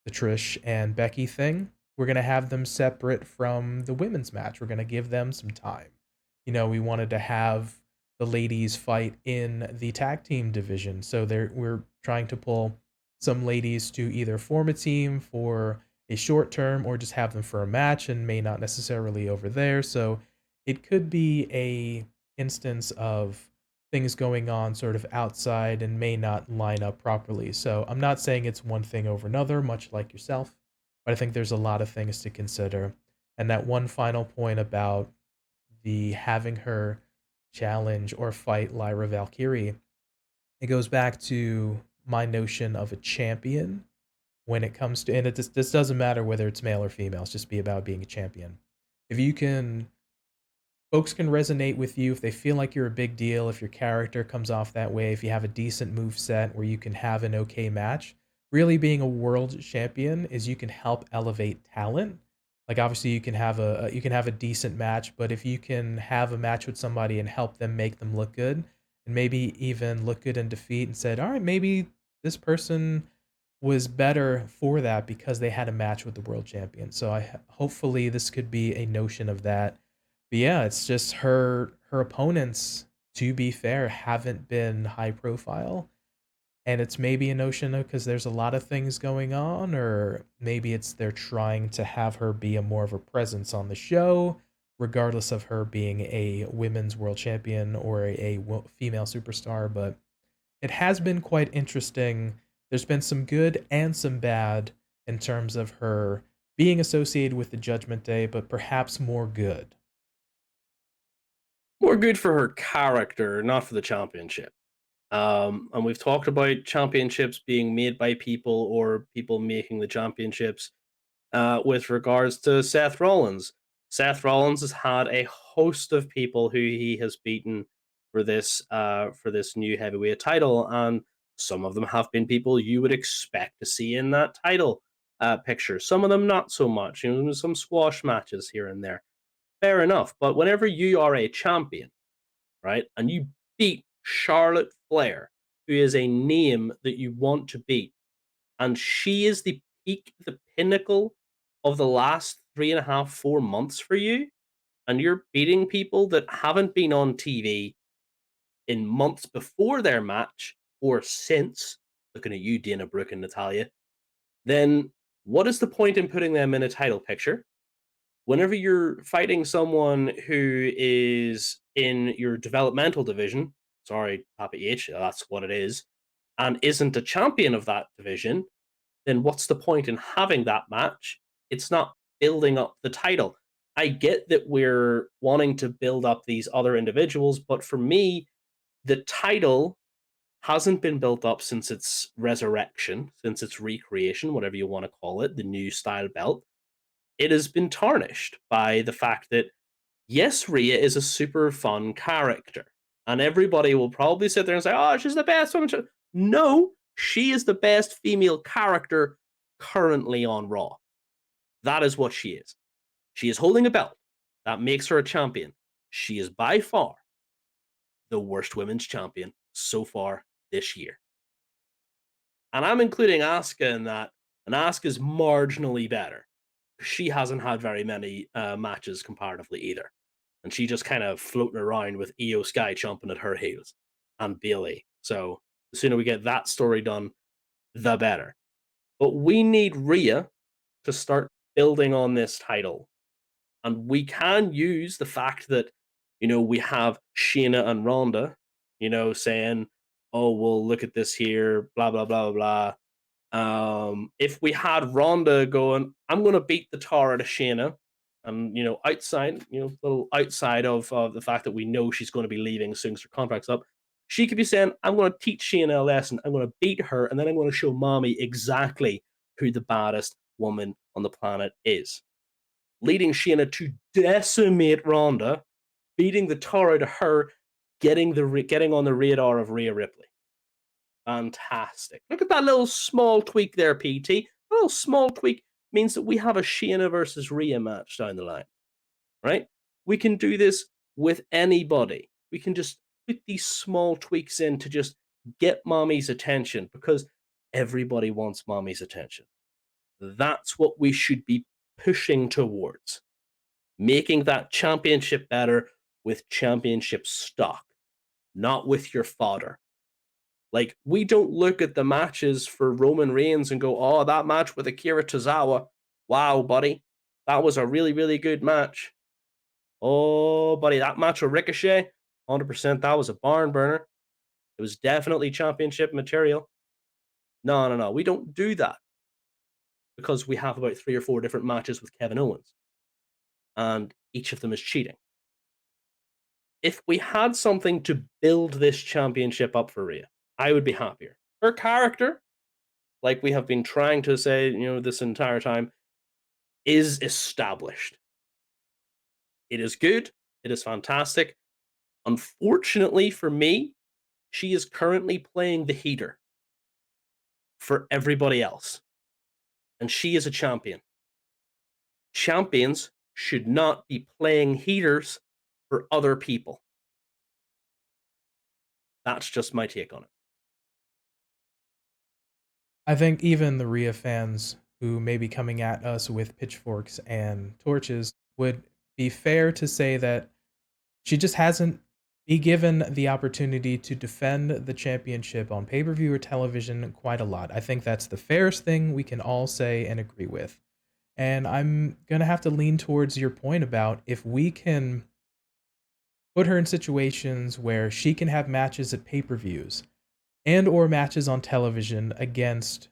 The Trish and Becky thing, we're going to have them separate from the women's match. We're going to give them some time. we wanted to have the ladies fight in the tag team division. So we're trying to pull some ladies to either form a team for a short term or just have them for a match and may not necessarily over there. So it could be a instance of things going on sort of outside and may not line up properly. So I'm not saying it's one thing over another, much like yourself, but I think there's a lot of things to consider. And that one final point about the having her challenge or fight Lyra Valkyrie, it goes back to my notion of a champion when it comes to, and this doesn't matter whether it's male or female, it's just be about being a champion. If you can, folks can resonate with you if they feel like you're a big deal, if your character comes off that way, if you have a decent move set where you can have an okay match. Really being a world champion is you can help elevate talent. Like obviously you can have a decent match, but if you can have a match with somebody and help them make them look good and maybe even look good in defeat and said, "All right, maybe this person was better for that because they had a match with the world champion." So hopefully this could be a notion of that. But yeah, it's just her opponents, to be fair, haven't been high profile. And it's maybe a notion of because there's a lot of things going on, or maybe it's they're trying to have her be a more of a presence on the show, regardless of her being a women's world champion or female superstar. But it has been quite interesting. There's been some good and some bad in terms of her being associated with the Judgment Day, but perhaps more good. More good for her character, not for the championship. And we've talked about championships being made by people or people making the championships. With regards to Seth Rollins, Seth Rollins has had a host of people who he has beaten for this new heavyweight title, and some of them have been people you would expect to see in that title picture. Some of them not so much. Some squash matches here and there. Fair enough, but whenever you are a champion, right, and you beat Charlotte Flair, who is a name that you want to beat, and she is the peak, the pinnacle of the last 3.5, 4 months for you, and you're beating people that haven't been on TV in months before their match or since, looking at you, Dana Brooke and Natalia, then what is the point in putting them in a title picture? Whenever you're fighting someone who is in your developmental division, sorry, Papa H, that's what it is, and isn't a champion of that division, then what's the point in having that match? It's not building up the title. I get that we're wanting to build up these other individuals, but for me, the title hasn't been built up since its resurrection, since its recreation, whatever you want to call it, the new style belt. It has been tarnished by the fact that, yes, Rhea is a super fun character. And everybody will probably sit there and say, oh, she's the best woman. No, she is the best female character currently on Raw. That is what she is. She is holding a belt. That makes her a champion. She is by far the worst women's champion so far this year. And I'm including Asuka in that, and Asuka's marginally better. She hasn't had very many matches comparatively either. And she just kind of floating around with Io Sky chomping at her heels and Bayley. So the sooner we get that story done, the better. But we need Rhea to start building on this title. And we can use the fact that, we have Shayna and Ronda, saying, oh, well, look at this here, blah, blah, blah, blah, if we had Ronda going, I'm going to beat the tar out of Shayna, and outside, little outside of the fact that we know she's going to be leaving as soon as her contract's up, she could be saying, I'm going to teach Shayna a lesson. I'm going to beat her, and then I'm going to show mommy exactly who the baddest woman on the planet is. Leading Shayna to decimate Ronda, beating the tar out of her, getting on the radar of Rhea Ripley. Fantastic. Look at that little small tweak there, PT. A little small tweak means that we have a Shayna versus Rhea match down the line, right? We can do this with anybody. We can just put these small tweaks in to just get mommy's attention because everybody wants mommy's attention. That's what we should be pushing towards. Making that championship better, with championship stock, not with your fodder. Like, we don't look at the matches for Roman Reigns and go, oh, that match with Akira Tozawa. Wow, buddy. That was a really, really good match. Oh, buddy, that match with Ricochet, 100%, that was a barn burner. It was definitely championship material. No. We don't do that because we have about 3 or 4 different matches with Kevin Owens, and each of them is cheating. If we had something to build this championship up for Rhea, I would be happier. Her character, like we have been trying to say, this entire time, is established. It is good. It is fantastic. Unfortunately for me, she is currently playing the heater for everybody else. And she is a champion. Champions should not be playing heaters for other people. That's just my take on it. I think even the Rhea fans who may be coming at us with pitchforks and torches would be fair to say that she just hasn't been given the opportunity to defend the championship on pay-per-view or television quite a lot. I think that's the fairest thing we can all say and agree with. And I'm going to have to lean towards your point about if we can put her in situations where she can have matches at pay-per-views and or matches on television against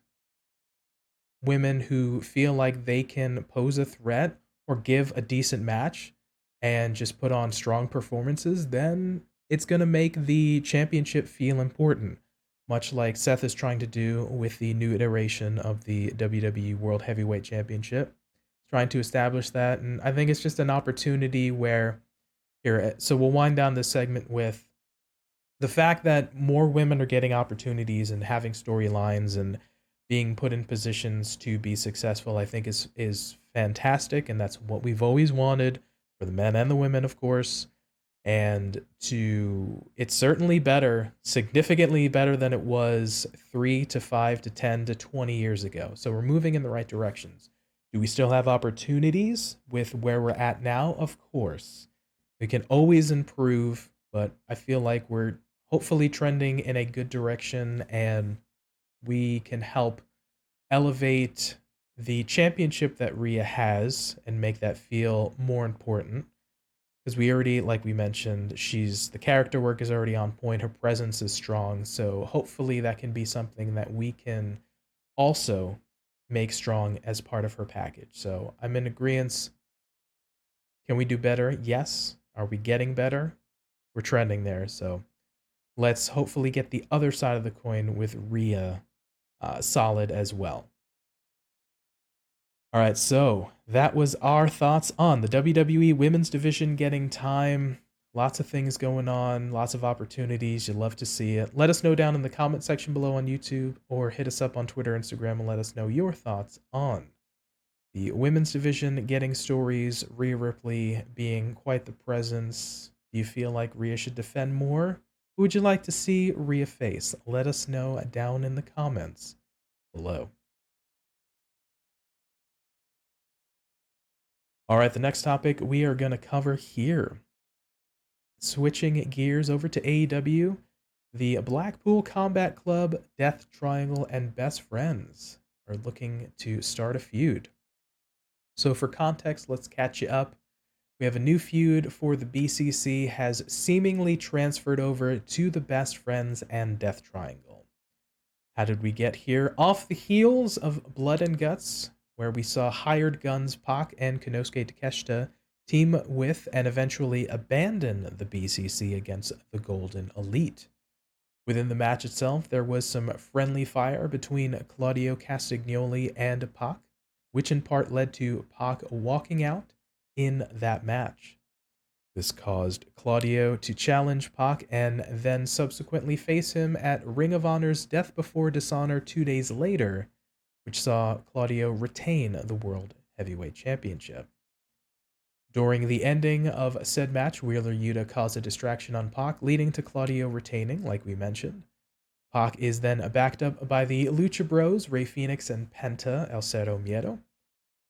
women who feel like they can pose a threat or give a decent match and just put on strong performances, then it's going to make the championship feel important, much like Seth is trying to do with the new iteration of the WWE World Heavyweight Championship, trying to establish that. And I think it's just an opportunity where here, so we'll wind down this segment with the fact that more women are getting opportunities and having storylines and being put in positions to be successful, I think is fantastic, and that's what we've always wanted for the men and the women, of course. And it's certainly better, significantly better than it was 3 to 5 to 10 to 20 years ago. So we're moving in the right directions. Do we still have opportunities with where we're at now? Of course. We can always improve, but I feel like we're hopefully trending in a good direction, and we can help elevate the championship that Rhea has and make that feel more important. Because we already, like we mentioned, the character work is already on point, her presence is strong, so hopefully that can be something that we can also make strong as part of her package. So I'm in agreement. Can we do better? Yes. Are we getting better? We're trending there, so let's hopefully get the other side of the coin with Rhea solid as well. All right, so that was our thoughts on the WWE Women's Division getting time. Lots of things going on, lots of opportunities. You'd love to see it. Let us know down in the comment section below on YouTube, or hit us up on Twitter, Instagram, and let us know your thoughts on the Women's Division getting stories, Rhea Ripley being quite the presence. Do you feel like Rhea should defend more? Who would you like to see Rhea face? Let us know down in the comments below. All right, the next topic we are going to cover here. Switching gears over to AEW, the Blackpool Combat Club, Death Triangle, and Best Friends are looking to start a feud. So for context, let's catch you up. We have a new feud for the BCC has seemingly transferred over to the Best Friends and Death Triangle. How did we get here? Off the heels of Blood and Guts, where we saw Hired Guns Pac and Konosuke Takeshita team with and eventually abandon the BCC against the Golden Elite. Within the match itself, there was some friendly fire between Claudio Castagnoli and Pac, which in part led to Pac walking out in that match. This caused Claudio to challenge Pac and then subsequently face him at Ring of Honor's Death Before Dishonor 2 days later, which saw Claudio retain the World Heavyweight Championship. During the ending of said match, Wheeler Yuta caused a distraction on Pac, leading to Claudio retaining, like we mentioned. Pac is then backed up by the Lucha Bros, Rey Fenix and Penta El Cero Miedo,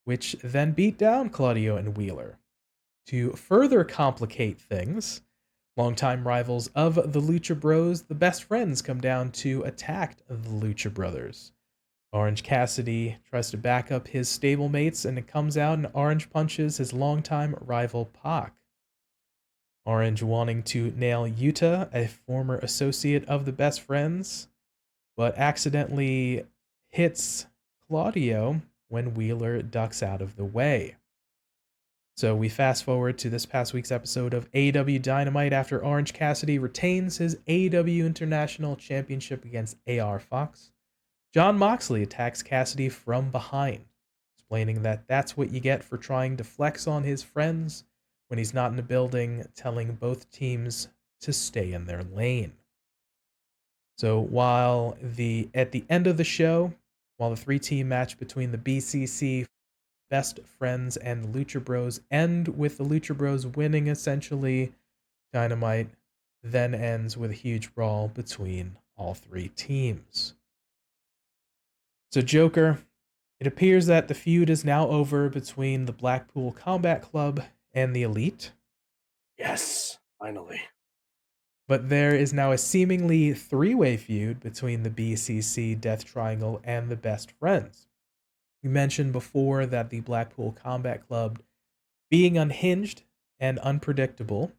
which then beat down Claudio and Wheeler To further complicate things, longtime rivals of the Lucha Bros, the Best Friends, come down to attack the Lucha Brothers. Orange Cassidy tries to back up his stablemates, and it comes out and Orange punches his longtime rival Pac. Orange wanting to nail Yuta, a former associate of the Best Friends, but accidentally hits Claudio when Wheeler ducks out of the way. So we fast forward to this past week's episode of AEW Dynamite after Orange Cassidy retains his AEW International Championship against AR Fox. Jon Moxley attacks Cassidy from behind, explaining that that's what you get for trying to flex on his friends when he's not in the building, telling both teams to stay in their lane. So at the end of the show, while the 3-team match between the BCC, Best Friends, and the Lucha Bros end with the Lucha Bros winning essentially, Dynamite then ends with a huge brawl between all 3 teams. So Joker, it appears that the feud is now over between the Blackpool Combat Club and the Elite. Yes, finally. But there is now a seemingly 3-way feud between the BCC, Death Triangle, and the Best Friends. We mentioned before that the Blackpool Combat Club being unhinged and unpredictable,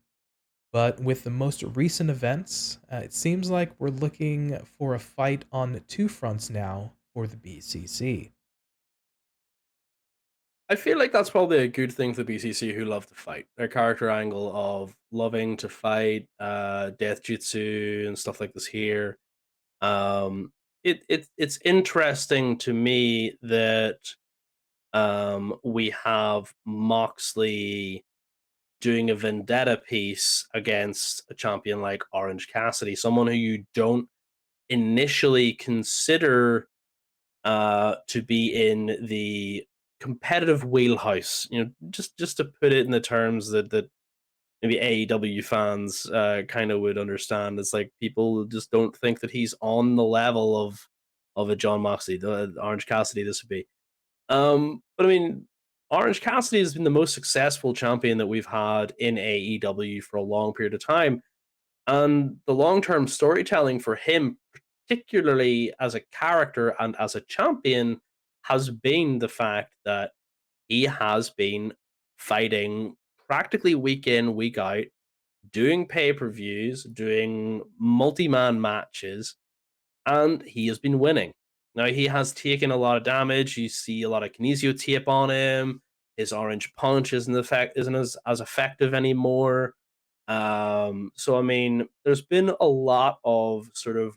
but with the most recent events, it seems like we're looking for a fight on 2 fronts now for the BCC. I feel like that's probably a good thing for BCC, who love to fight. Their character angle of loving to fight, death jutsu and stuff like this here. It's interesting to me that we have Moxley doing a vendetta piece against a champion like Orange Cassidy, someone who you don't initially consider to be in the competitive wheelhouse. You know, just to put it in the terms that maybe AEW fans kind of would understand. It's like people just don't think that he's on the level of a Jon Moxley, the Orange Cassidy. This would be. But I mean, Orange Cassidy has been the most successful champion that we've had in AEW for a long period of time. And the long term storytelling for him, particularly as a character and as a champion, has been the fact that he has been fighting practically week in, week out, doing pay per views, doing multi man matches, and he has been winning. Now, he has taken a lot of damage. You see a lot of kinesio tape on him. His orange punch isn't as effective anymore. So I mean, there's been a lot of sort of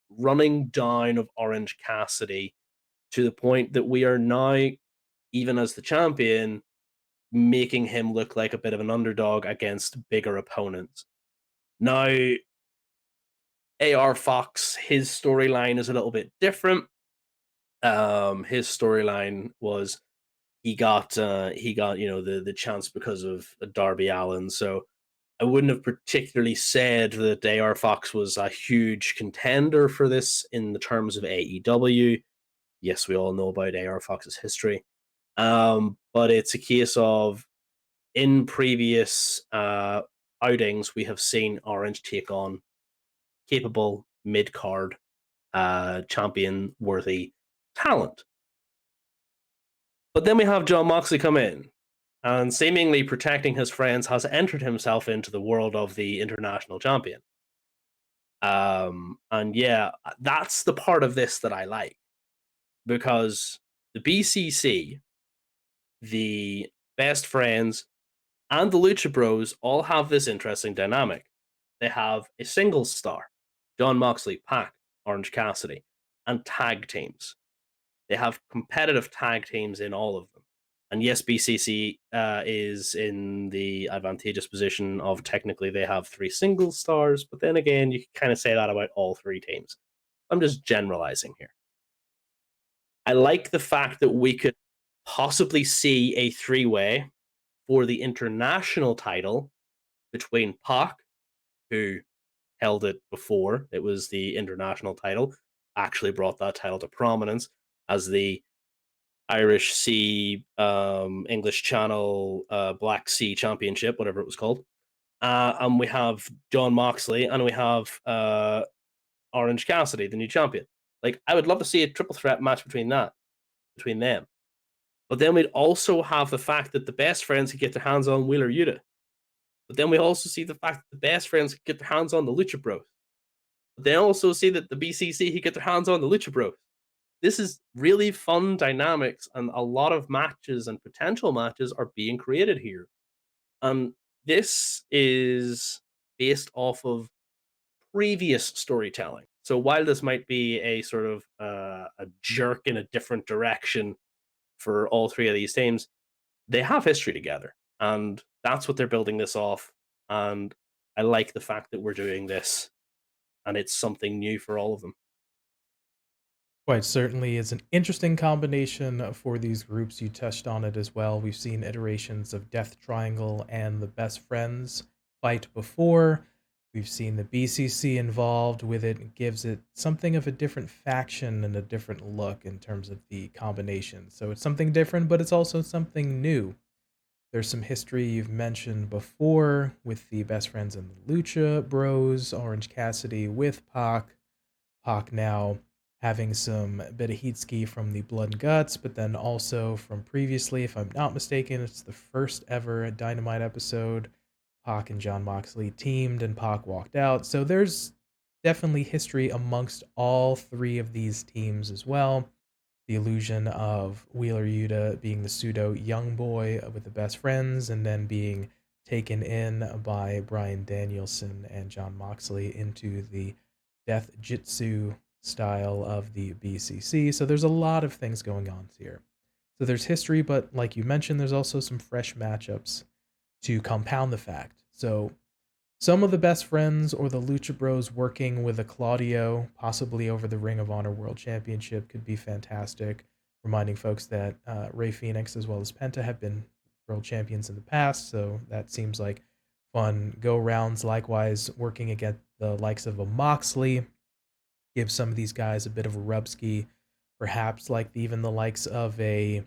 running down of Orange Cassidy to the point that we are now, even as the champion, making him look like a bit of an underdog against bigger opponents. Now, AR Fox, his storyline is a little bit different. His storyline was he got the chance because of Darby Allin. So I wouldn't have particularly said that AR Fox was a huge contender for this in the terms of AEW. Yes, we all know about AR Fox's history. But it's a case of in previous outings, we have seen Orange take on capable mid card champion worthy talent. But then we have Jon Moxley come in and seemingly protecting his friends has entered himself into the world of the international champion. And yeah, that's the part of this that I like, because the BCC, the Best Friends, and the Lucha Bros all have this interesting dynamic. They have a single star, Jon Moxley, Pac, Orange Cassidy, and tag teams. They have competitive tag teams in all of them. And yes, BCC is in the advantageous position of technically they have 3 single stars, but then again, you can kind of say that about all 3 teams. I'm just generalizing here. I like the fact that we could possibly see a 3-way for the international title between Pac, who held it before it was the international title, actually brought that title to prominence as the Irish Sea, English Channel, Black Sea Championship, whatever it was called. And we have Jon Moxley, and we have Orange Cassidy, the new champion. Like, I would love to see a triple threat match between them. But then we'd also have the fact that the best friends could get their hands on Wheeler Yuta. But then we also see the fact that the best friends could get their hands on the Lucha Bros. But they also see that the BCC could get their hands on the Lucha Bros. This is really fun dynamics, and a lot of matches and potential matches are being created here. And this is based off of previous storytelling. So while this might be a sort of a jerk in a different direction for all three of these teams, they have history together, and that's what they're building this off. And I like the fact that we're doing this, and it's something new for all of them. Quite certainly is an interesting combination for these groups. You touched on it as well. We've seen iterations of Death Triangle and the Best Friends fight before. We've seen the BCC involved with it. It gives it something of a different faction and a different look in terms of the combination. So it's something different, but it's also something new. There's some history you've mentioned before with the Best Friends and the Lucha Bros, Orange Cassidy with Pac. Pac now having some bit of heat ski from the Blood and Guts, but then also from previously, if I'm not mistaken, it's the first ever Dynamite episode. Pac and Jon Moxley teamed and Pac walked out. So there's definitely history amongst all three of these teams as well. The illusion of Wheeler Yuta being the pseudo young boy with the best friends and then being taken in by Bryan Danielson and Jon Moxley into the Death Jitsu style of the BCC. So there's a lot of things going on here. So there's history, but like you mentioned, there's also some fresh matchups to compound the fact. So some of the best friends or the Lucha Bros working with a Claudio, possibly over the Ring of Honor World Championship, could be fantastic. Reminding folks that Rey Fenix as well as Penta have been world champions in the past, so that seems like fun go rounds. Likewise, working against the likes of a Moxley, give some of these guys a bit of a rubski, perhaps like even the likes of a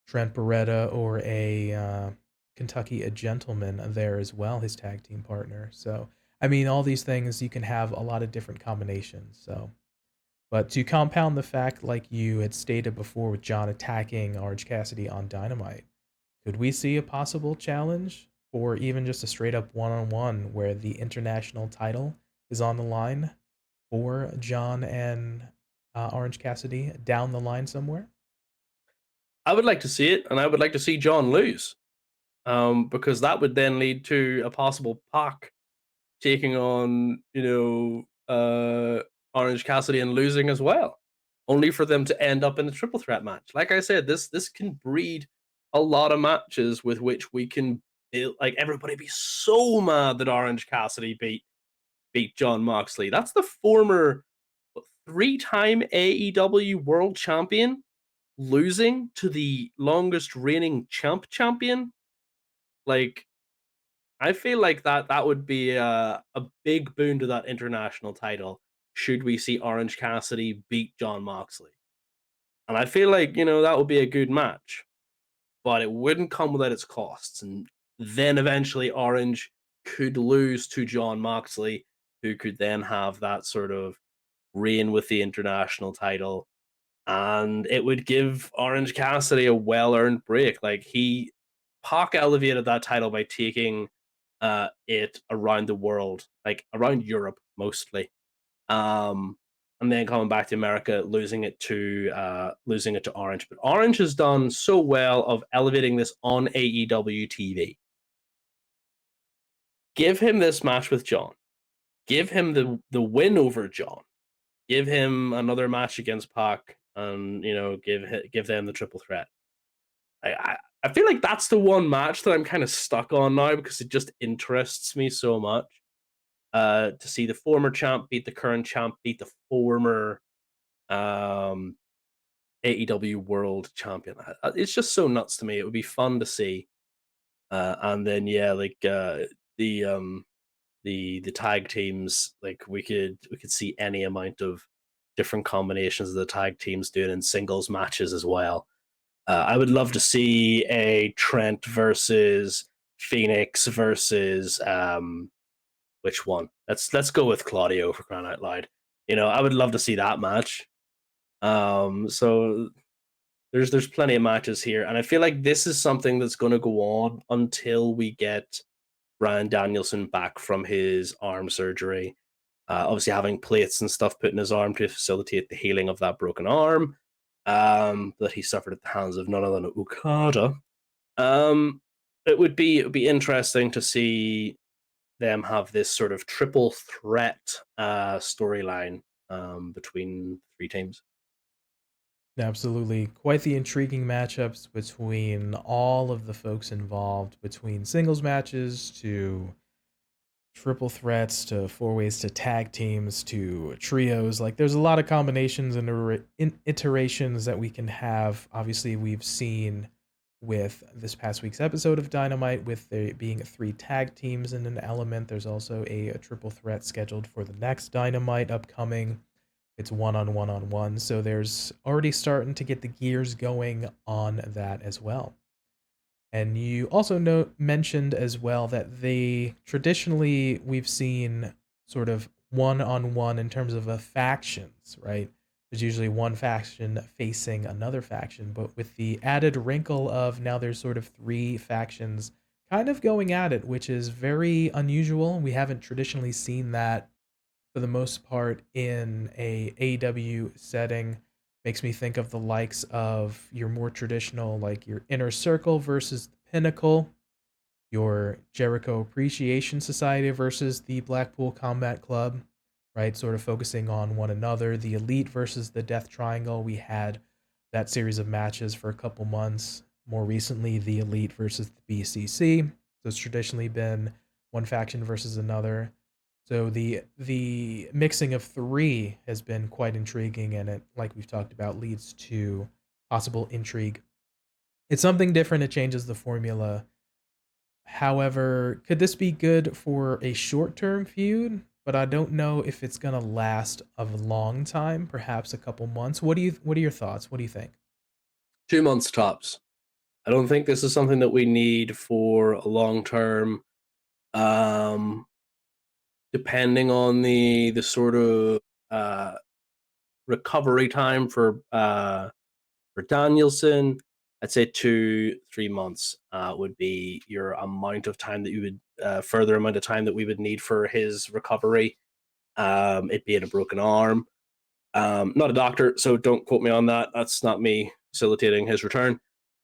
Trent Beretta or a Kentucky a Gentleman there as well, his tag team partner. So, I mean, all these things, you can have a lot of different combinations. So, but to compound the fact, like you had stated before, with John attacking Orange Cassidy on Dynamite, could we see a possible challenge or even just a straight up one on one where the international title is on the line for John and Orange Cassidy down the line somewhere? I would like to see it, and I would like to see John lose, because that would then lead to a possible Pac taking on, Orange Cassidy and losing as well, only for them to end up in a triple threat match. Like I said, this can breed a lot of matches with which we can build, like, everybody be so mad that Orange Cassidy beat Jon Moxley. That's the former three-time AEW World Champion losing to the longest reigning champion. Like, I feel like that would be a big boon to that international title should we see Orange Cassidy beat Jon Moxley. And I feel like, that would be a good match, but it wouldn't come without its costs. And then eventually Orange could lose to Jon Moxley, who could then have that sort of reign with the international title. And it would give Orange Cassidy a well earned break. Like, Pac elevated that title by taking it around the world, like around Europe mostly, um, and then coming back to America, losing it to Orange. But Orange has done so well of elevating this on AEW TV. Give him this match with John. Give him the win over John. Give him another match against Pac, and give them the triple threat. I feel like that's the one match that I'm kind of stuck on now because it just interests me so much. To see the former champ beat the current champ, beat the former um, AEW World Champion. It's just so nuts to me. It would be fun to see. And then yeah, like the tag teams, like we could see any amount of different combinations of the tag teams doing in singles matches as well. I would love to see a Trent versus Phoenix versus which one? Let's go with Claudio for crying out loud. I would love to see that match. So there's plenty of matches here, and I feel like this is something that's going to go on until we get Bryan Danielson back from his arm surgery. Obviously, having plates and stuff put in his arm to facilitate the healing of that broken arm that he suffered at the hands of none other than Okada. It would be interesting to see them have this sort of triple threat storyline between three teams. Absolutely. Quite the intriguing matchups between all of the folks involved, between singles matches to triple threats to four ways to tag teams to trios. Like there's a lot of combinations and iterations that we can have. Obviously, we've seen with this past week's episode of Dynamite, with there being three tag teams in an element. There's also a triple threat scheduled for the next Dynamite upcoming. It's one on one. So there's already starting to get the gears going on that as well. And you also mentioned as well that traditionally we've seen sort of one-on-one in terms of factions, right? There's usually one faction facing another faction, but with the added wrinkle of now there's sort of three factions kind of going at it, which is very unusual. We haven't traditionally seen that for the most part in a AEW setting. Makes me think of the likes of your more traditional, like your Inner Circle versus the Pinnacle, your Jericho Appreciation Society versus the Blackpool Combat Club, right? Sort of focusing on one another. The Elite versus the Death Triangle. We had that series of matches for a couple months. More recently, the Elite versus the BCC. So it's traditionally been one faction versus another. So the mixing of three has been quite intriguing, and it, like we've talked about, leads to possible intrigue. It's something different. It changes the formula. However, could this be good for a short-term feud? But I don't know if it's gonna last a long time. Perhaps a couple months. What are your thoughts? What do you think? 2 months tops. I don't think this is something that we need for a long term. Um, Depending on the sort of uh, recovery time for Danielson, I'd say 2-3 months would be your amount of time that you would further amount of time that we would need for his recovery. It being a broken arm. Not a doctor, so don't quote me on that. That's not me facilitating his return.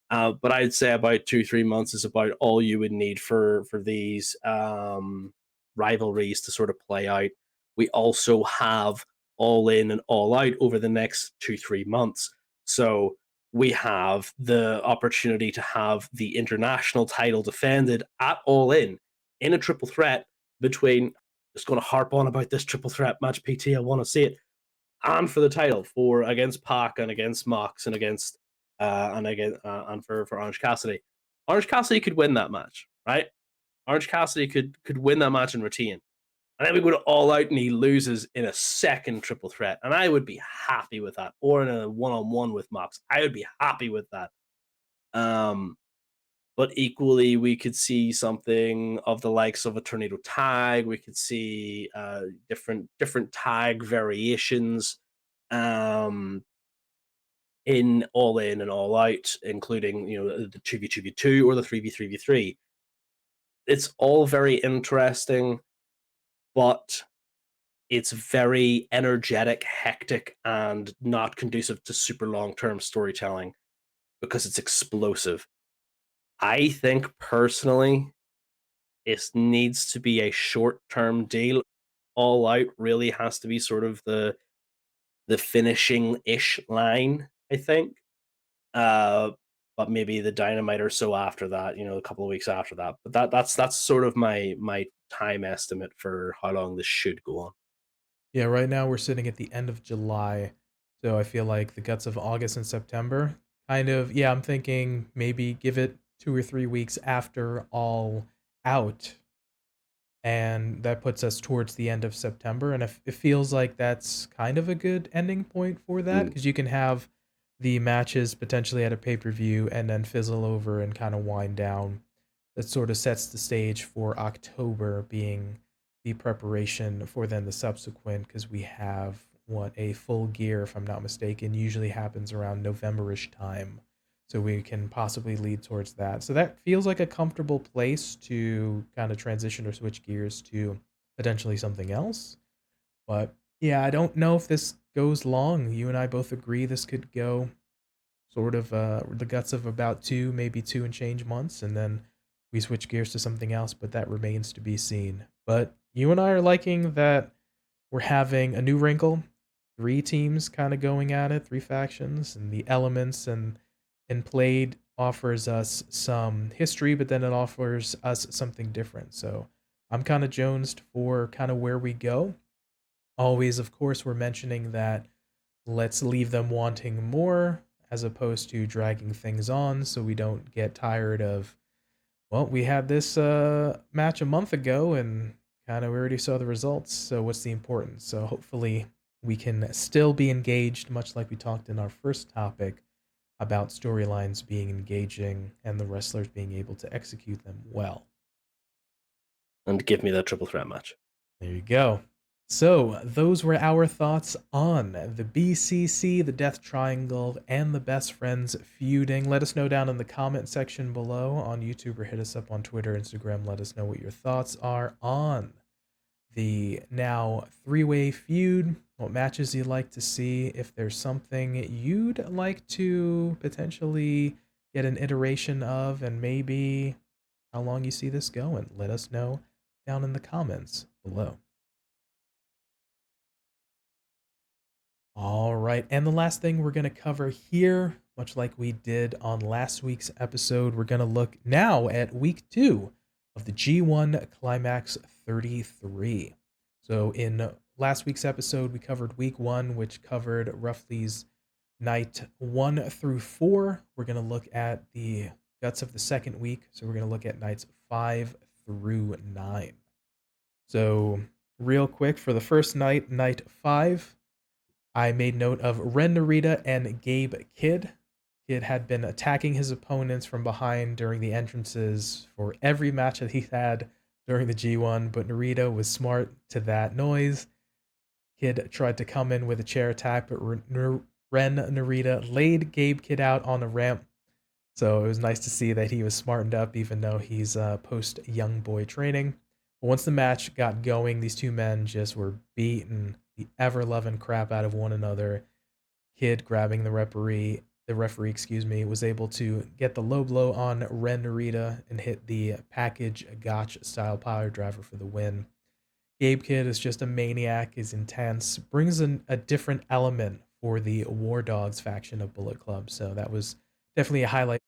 But I'd say about 2-3 months is about all you would need for these rivalries to sort of play out. We also have All In and All Out over the next 2-3 months, so we have the opportunity to have the international title defended at All in a triple threat between. Just going to harp on about this triple threat match, PT. I want to see it, and for the title for against Pac and against Mox and against and for Orange Cassidy. Orange Cassidy could win that match, right? Orange Cassidy could win that match and retain. And then we go to All Out and he loses in a second triple threat. And I would be happy with that. Or in a one-on-one with Mox. I would be happy with that. But equally, we could see something of the likes of a tornado tag. We could see different tag variations in All In and All Out, including the 2v2v2 or the 3v3v3. It's all very interesting, but it's very energetic, hectic, and not conducive to super long-term storytelling because it's explosive. I think personally, it needs to be a short-term deal. All Out really has to be sort of the finishing-ish line, I think. Uh, but maybe the Dynamite or so after that, a couple of weeks after that. But that's sort of my time estimate for how long this should go on. Yeah, right now we're sitting at the end of July, so I feel like the guts of August and September. Kind of, yeah, I'm thinking maybe give it 2 or 3 weeks after All Out, and that puts us towards the end of September. And it feels like that's kind of a good ending point for that Mm. because you can have the matches potentially at a pay-per-view and then fizzle over and kind of wind down. That sort of sets the stage for October being the preparation for then the subsequent, because we have a Full Gear, if I'm not mistaken, usually happens around November-ish time. So we can possibly lead towards that. So that feels like a comfortable place to kind of transition or switch gears to potentially something else. But yeah, I don't know if this goes long. You and I both agree this could go sort of the guts of about maybe 2 and change months, and then we switch gears to something else, but that remains to be seen. But you and I are liking that we're having a new wrinkle, 3 teams kind of going at it, 3 factions, and the elements and played offers us some history, but then it offers us something different. So I'm kind of jonesed for kind of where we go. Always, of course, we're mentioning that let's leave them wanting more as opposed to dragging things on so we don't get tired of, well, we had this match a month ago and kind of we already saw the results, so what's the importance? So hopefully we can still be engaged, much like we talked in our first topic about storylines being engaging and the wrestlers being able to execute them well. And give me that triple threat match. There you go. So, those were our thoughts on the BCC, the Death Triangle, and the Best Friends feuding. Let us know down in the comment section below on YouTube, or hit us up on Twitter, Instagram. Let us know what your thoughts are on the now 3-way feud, what matches you'd like to see, if there's something you'd like to potentially get an iteration of, and maybe how long you see this going. Let us know down in the comments below. All right, and the last thing we're going to cover here, much like we did on last week's episode, we're going to look now at week 2 of the G1 Climax 33. So in last week's episode, we covered week 1, which covered roughly night 1 through 4. We're going to look at the guts of the second week, so we're going to look at nights 5 through 9. So real quick, for the first night, night 5, I made note of Ren Narita and Gabe Kidd. Kidd had been attacking his opponents from behind during the entrances for every match that he had during the G1, but Narita was smart to that noise. Kidd tried to come in with a chair attack, but Ren Narita laid Gabe Kidd out on the ramp. So it was nice to see that he was smartened up, even though he's post young boy training. But once the match got going, these two men just were beating the ever-loving crap out of one another. Kidd grabbing the referee, was able to get the low blow on Ren Narita and hit the package gotch style power driver for the win. Gabe Kidd is just a maniac, is intense, brings in a different element for the War Dogs faction of Bullet Club. So that was definitely a highlight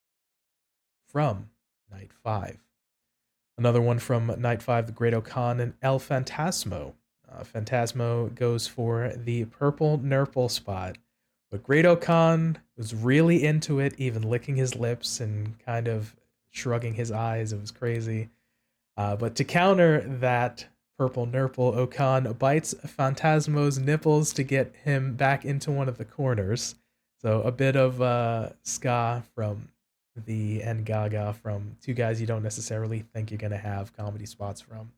from night 5. Another one from night 5, the Great-O-Khan and El Phantasmo. Phantasmo goes for the purple Nurple spot, but Great-O-Khan was really into it, even licking his lips and kind of shrugging his eyes. It was crazy. But to counter that purple Nurple, O-Khan bites Phantasmo's nipples to get him back into one of the corners. So a bit of ska from the and Gaga from two guys you don't necessarily think you're going to have comedy spots from.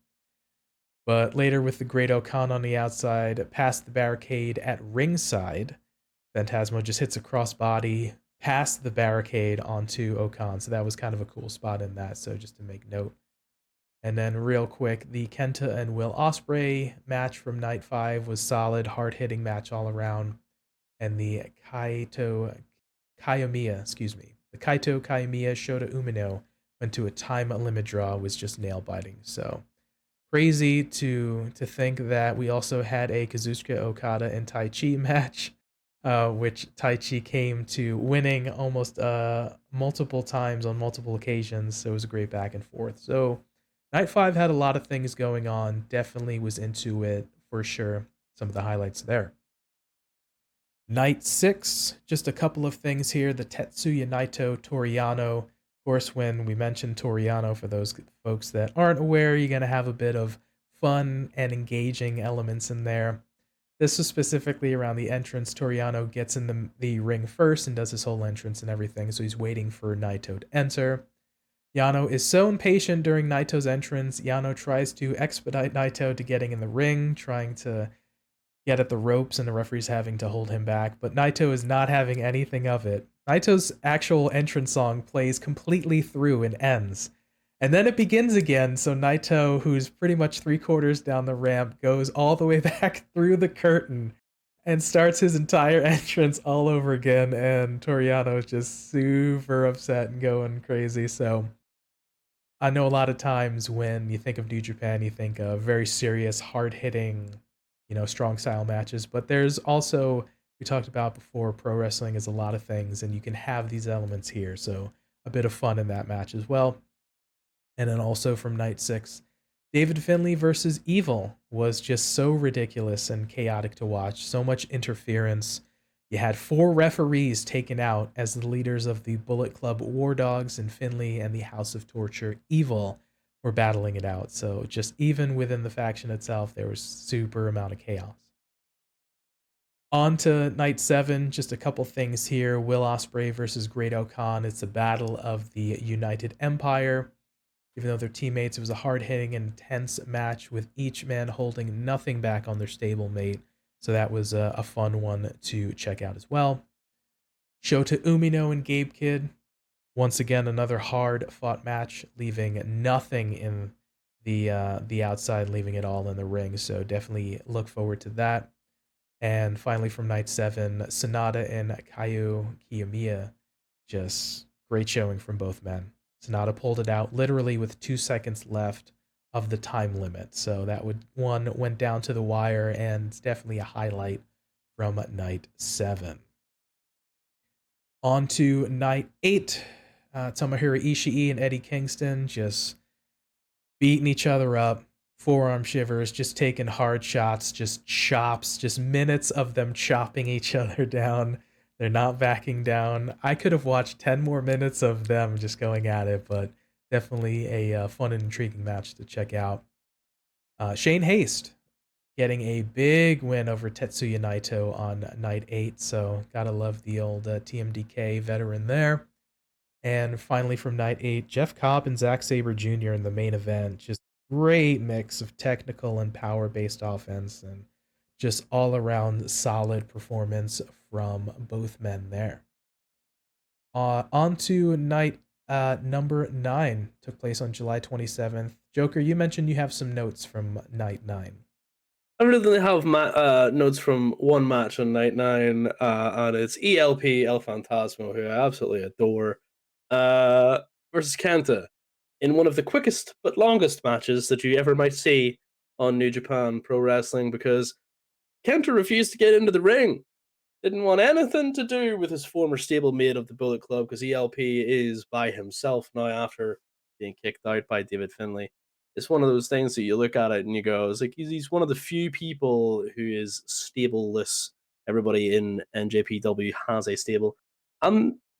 But later, with the Great-O-Khan on the outside, past the barricade at ringside, Phantasmo just hits a crossbody past the barricade onto O-Khan. So that was kind of a cool spot in that, so just to make note. And then real quick, the Kenta and Will Ospreay match from night 5 was solid, hard-hitting match all around. And the Kaito Kiyomiya Shota Umino went to a time limit draw, was just nail-biting. So crazy to think that we also had a Kazuchika Okada and Taichi match, which Taichi came to winning almost multiple times on multiple occasions. So it was a great back and forth. So night 5 had a lot of things going on. Definitely was into it for sure. Some of the highlights there. Night 6, just a couple of things here. The Tetsuya Naito Toriano. Of course, when we mention Toriano, for those folks that aren't aware, you're going to have a bit of fun and engaging elements in there. This was specifically around the entrance. Toriano gets in the ring first and does his whole entrance and everything, so he's waiting for Naito to enter. Yano is so impatient during Naito's entrance. Yano tries to expedite Naito to getting in the ring, trying to get at the ropes, and the referee's having to hold him back, but Naito is not having anything of it. Naito's actual entrance song plays completely through and ends. And then it begins again, so Naito, who's pretty much 3/4 down the ramp, goes all the way back through the curtain and starts his entire entrance all over again, and Toriano is just super upset and going crazy. So I know a lot of times when you think of New Japan, you think of very serious, hard-hitting, strong style matches, but there's also, we talked about before, pro wrestling is a lot of things, and you can have these elements here, so a bit of fun in that match as well. And then also from night 6, David Finlay versus Evil was just so ridiculous and chaotic to watch. So much interference. You had 4 referees taken out as the leaders of the Bullet Club War Dogs, and Finlay and the House of Torture Evil were battling it out. So just even within the faction itself, there was super amount of chaos. On to night 7, just a couple things here. Will Ospreay versus Great Khan. It's a battle of the United Empire. Even though they're teammates, it was a hard-hitting, intense match with each man holding nothing back on their stablemate. So that was a fun one to check out as well. Shota Umino and Gabe Kidd. Once again, another hard-fought match, leaving nothing in the outside, leaving it all in the ring. So definitely look forward to that. And finally, from night 7, Sonata and Kayu Kiyomiya. Just great showing from both men. Sonata pulled it out literally with 2 seconds left of the time limit. So that one went down to the wire, and it's definitely a highlight from night 7. On to night 8. Tomohiro Ishii and Eddie Kingston just beating each other up. Forearm shivers, just taking hard shots, just chops, just minutes of them chopping each other down. They're not backing down. I could have watched 10 more minutes of them just going at it, but definitely a fun and intriguing match to check out. Shane Haste getting a big win over Tetsuya Naito on night 8, so gotta love the old TMDK veteran there. And finally from night 8, Jeff Cobb and Zack Sabre Jr. in the main event. Just great mix of technical and power-based offense, and just all-around solid performance from both men there. On to night number 9, took place on July 27th. Joker, you mentioned you have some notes from night 9. I really have notes from one match on night 9, and it's ELP El Phantasmo, who I absolutely adore, versus KENTA in one of the quickest but longest matches that you ever might see on New Japan Pro Wrestling, because KENTA refused to get into the ring. Didn't want anything to do with his former stablemate of the Bullet Club, because ELP is by himself now after being kicked out by David Finlay. It's one of those things that you look at it and you go, it's like he's one of the few people who is stableless. Everybody in NJPW has a stable.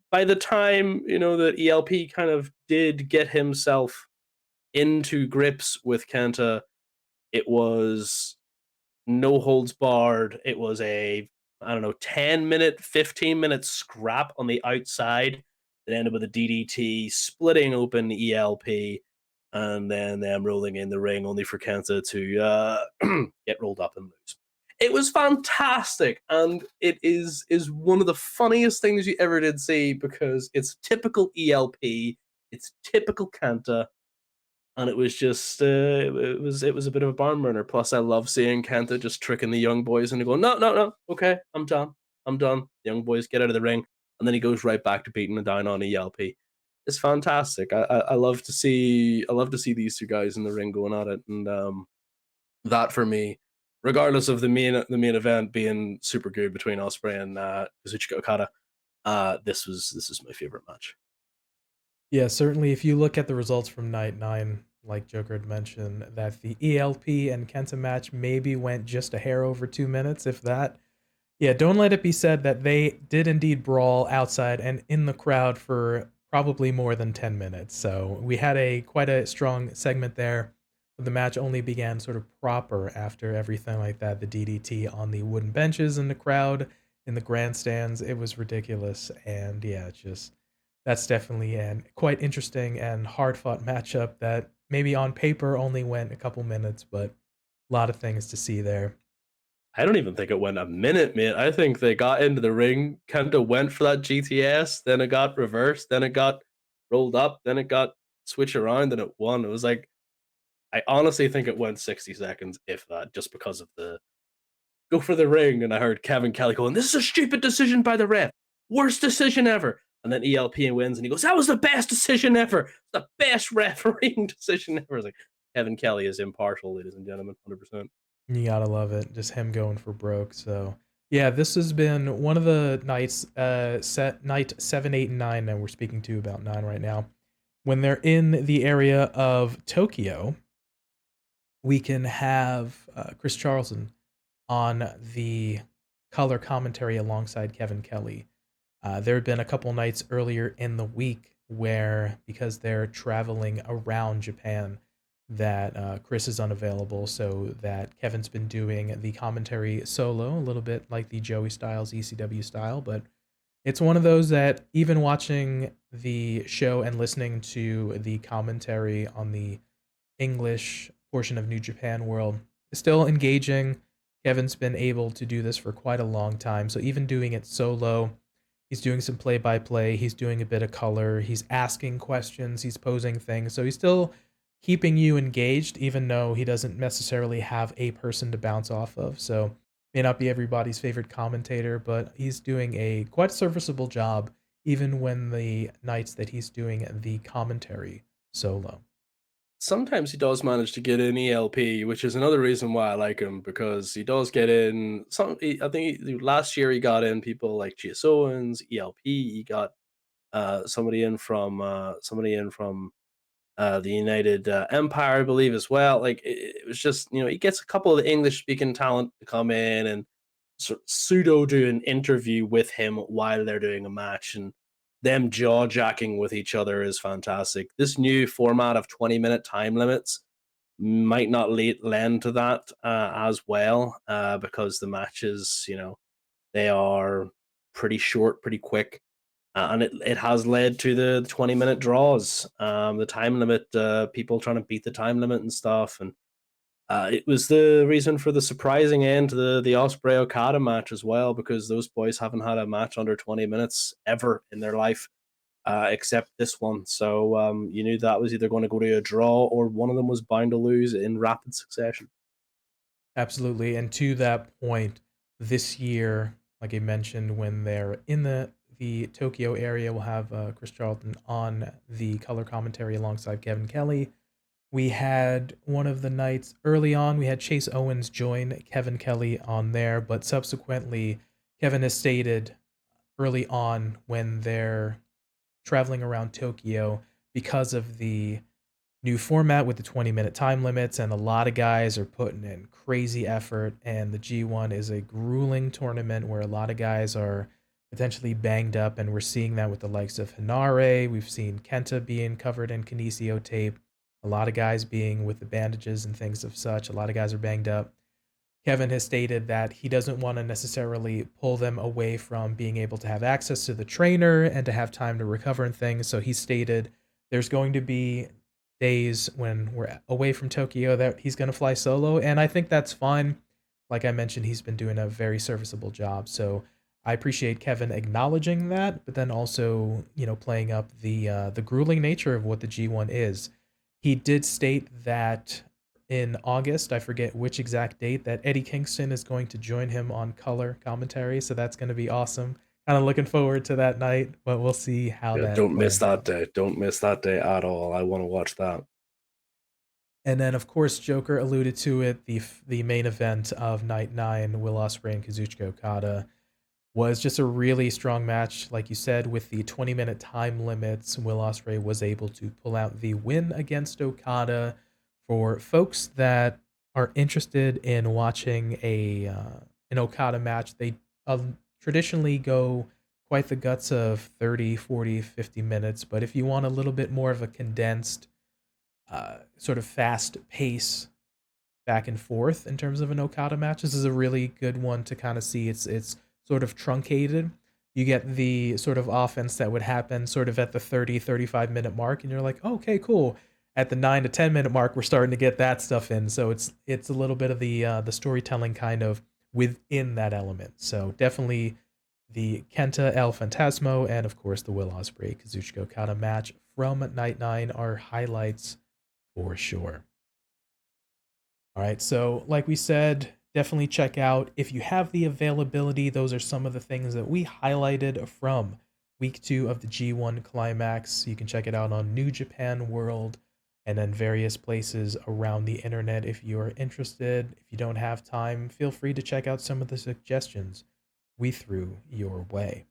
By the time, that ELP kind of did get himself into grips with KENTA, it was no holds barred. It was a, 10-minute, 15-minute scrap on the outside that ended with a DDT, splitting open ELP, and then them rolling in the ring only for KENTA to get rolled up and lose. It was fantastic, and it is one of the funniest things you ever did see, because it's typical ELP, it's typical KENTA, and it was just it was a bit of a barn burner. Plus, I love seeing KENTA just tricking the young boys and going, no, okay, I'm done. The young boys get out of the ring, and then he goes right back to beating them down on ELP. It's fantastic. I love to see these two guys in the ring going at it, and that for me, regardless of the main event being super good between Ospreay and Kazuchika Okada, this was my favorite match. Yeah, certainly if you look at the results from night 9, like Joker had mentioned, that the ELP and KENTA match maybe went just a hair over 2 minutes, if that. Yeah, don't let it be said that they did indeed brawl outside and in the crowd for probably more than 10 minutes. So we had quite a strong segment there. The match only began sort of proper after everything like that. The DDT on the wooden benches in the crowd, in the grandstands, it was ridiculous. And yeah, it's just that's definitely an quite interesting and hard fought matchup that maybe on paper only went a couple minutes, but a lot of things to see there. I don't even think it went a minute, mate. I think they got into the ring, kind of went for that GTS, then it got reversed, then it got rolled up, then it got switched around, and it won. It was like, I honestly think it went 60 seconds, if that, just because of the go for the ring. And I heard Kevin Kelly going, "This is a stupid decision by the ref. Worst decision ever." And then ELP wins, and he goes, "That was the best decision ever. The best refereeing decision ever." It's like, Kevin Kelly is impartial, ladies and gentlemen, 100%. You gotta love it, just him going for broke. So yeah, this has been one of the nights, set night 7, 8, and 9, and we're speaking to about 9 right now. When they're in the area of Tokyo, we can have Chris Charlton on the color commentary alongside Kevin Kelly. There had been a couple nights earlier in the week where, because they're traveling around Japan, that Chris is unavailable, so that Kevin's been doing the commentary solo, a little bit like the Joey Styles ECW style, but it's one of those that even watching the show and listening to the commentary on the English portion of New Japan World is still engaging. Kevin's been able to do this for quite a long time, so even doing it solo, he's doing some play-by-play, he's doing a bit of color, he's asking questions, he's posing things, so he's still keeping you engaged, even though he doesn't necessarily have a person to bounce off of. So may not be everybody's favorite commentator, but he's doing a quite serviceable job, even when the nights that he's doing the commentary solo. Sometimes he does manage to get in ELP, which is another reason why I like him, because he does get in some. I think last year he got in people like GS Owens, ELP. He got somebody in from the United Empire, I believe, as well. Like it was just, he gets a couple of the English speaking talent to come in and pseudo do an interview with him while they're doing a match, and them jaw jacking with each other is fantastic. This new format of 20-minute time limits might not lend to that as well, because the matches, they are pretty short, pretty quick. And it has led to the 20-minute draws, the time limit, people trying to beat the time limit and stuff. And it was the reason for the surprising end to the Ospreay Okada match as well, because those boys haven't had a match under 20 minutes ever in their life, except this one. So you knew that was either going to go to a draw or one of them was bound to lose in rapid succession. Absolutely. And to that point, this year, like I mentioned, when they're in the Tokyo area, we'll have Chris Charlton on the color commentary alongside Kevin Kelly. We had one of the nights early on, we had Chase Owens join Kevin Kelly on there, but subsequently, Kevin has stated early on when they're traveling around Tokyo, because of the new format with the 20-minute time limits, and a lot of guys are putting in crazy effort, and the G1 is a grueling tournament where a lot of guys are potentially banged up, and we're seeing that with the likes of Hinare. We've seen Kenta being covered in kinesio tape, a lot of guys being with the bandages and things of such. A lot of guys are banged up. Kevin has stated that he doesn't want to necessarily pull them away from being able to have access to the trainer and to have time to recover and things. So he stated there's going to be days when we're away from Tokyo that he's going to fly solo. And I think that's fine. Like I mentioned, he's been doing a very serviceable job. So I appreciate Kevin acknowledging that, but then also, playing up the grueling nature of what the G1 is. He did state that in August, I forget which exact date, that Eddie Kingston is going to join him on color commentary. So that's going to be awesome. Kind of looking forward to that night, but we'll see how Yeah, that don't miss plans that out. day. Don't miss that day at all. I want to watch that. And then, of course, Joker alluded to it. The main event of Night 9, Will Ospreay and Kazuchika Okada, was just a really strong match. Like you said, with the 20-minute time limits, Will Ospreay was able to pull out the win against Okada. For folks that are interested in watching an Okada match, they traditionally go quite the guts of 30, 40, 50 minutes. But if you want a little bit more of a condensed sort of fast pace back and forth in terms of an Okada match. This is a really good one to kind of see. It's sort of truncated. You get the sort of offense that would happen sort of at the 30-35 minute mark, and you're like, oh, okay, cool. At the 9 to 10 minute mark, we're starting to get that stuff in. So it's a little bit of the storytelling kind of within that element. So definitely the KENTA El Phantasmo and of course the Will Ospreay Kazuchika Okada match from Night 9 are highlights for sure. All right, so like we said, definitely check out if you have the availability. Those are some of the things that we highlighted from week 2 of the G1 Climax. You can check it out on New Japan World and then various places around the internet if you are interested. If you don't have time, feel free to check out some of the suggestions we threw your way.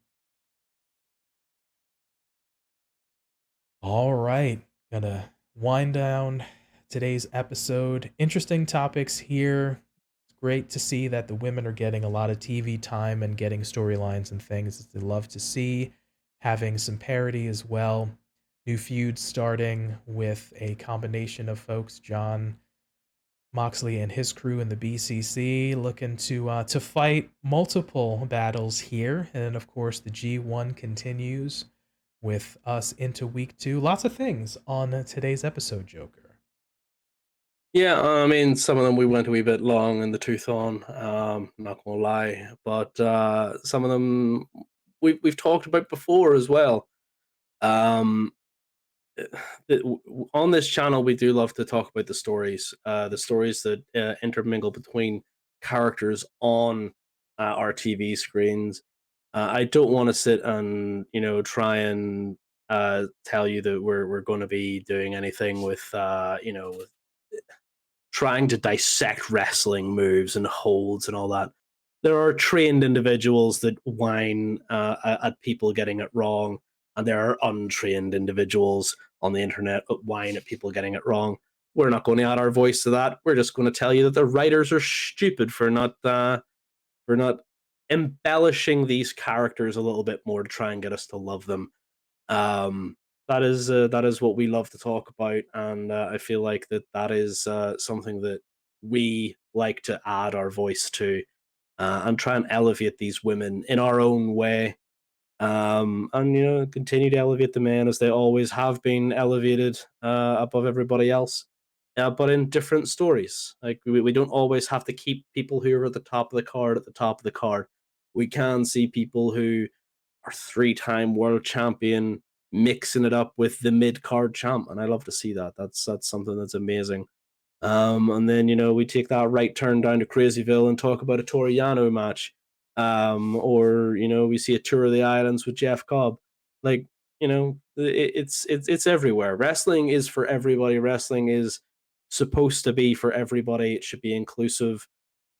All right, gonna wind down today's episode. Interesting topics here. It's great to see that the women are getting a lot of TV time and getting storylines and things that they love to see, having some parody as well. New feuds starting with a combination of folks, Jon Moxley and his crew in the BCC, looking to fight multiple battles here, and then of course the G1 continues with us into week 2. Lots of things on today's episode, Joker. Yeah, I mean, some of them we went a wee bit long in the tooth on. Not gonna lie, but some of them we've talked about before as well. Um, on this channel, we do love to talk about the stories that intermingle between characters on our TV screens. I don't want to sit and try and tell you that we're going to be doing anything with with trying to dissect wrestling moves and holds and all that. There are trained individuals that whine at people getting it wrong, and there are untrained individuals on the internet that whine at people getting it wrong. We're not going to add our voice to that. We're just going to tell you that the writers are stupid for not embellishing these characters a little bit more to try and get us to love them. Um, that is what we love to talk about, and I feel like that is something that we like to add our voice to, and try and elevate these women in our own way, and continue to elevate the men as they always have been elevated above everybody else, but in different stories. Like we don't always have to keep people who are at the top of the card at the top of the card. We can see people who our 3-time world champion mixing it up with the mid card champ, and I love to see that. That's something that's amazing. And then we take that right turn down to Crazyville and talk about a Toru Yano match, or we see a tour of the islands with Jeff Cobb. Like it's everywhere. Wrestling is for everybody. Wrestling is supposed to be for everybody. It should be inclusive.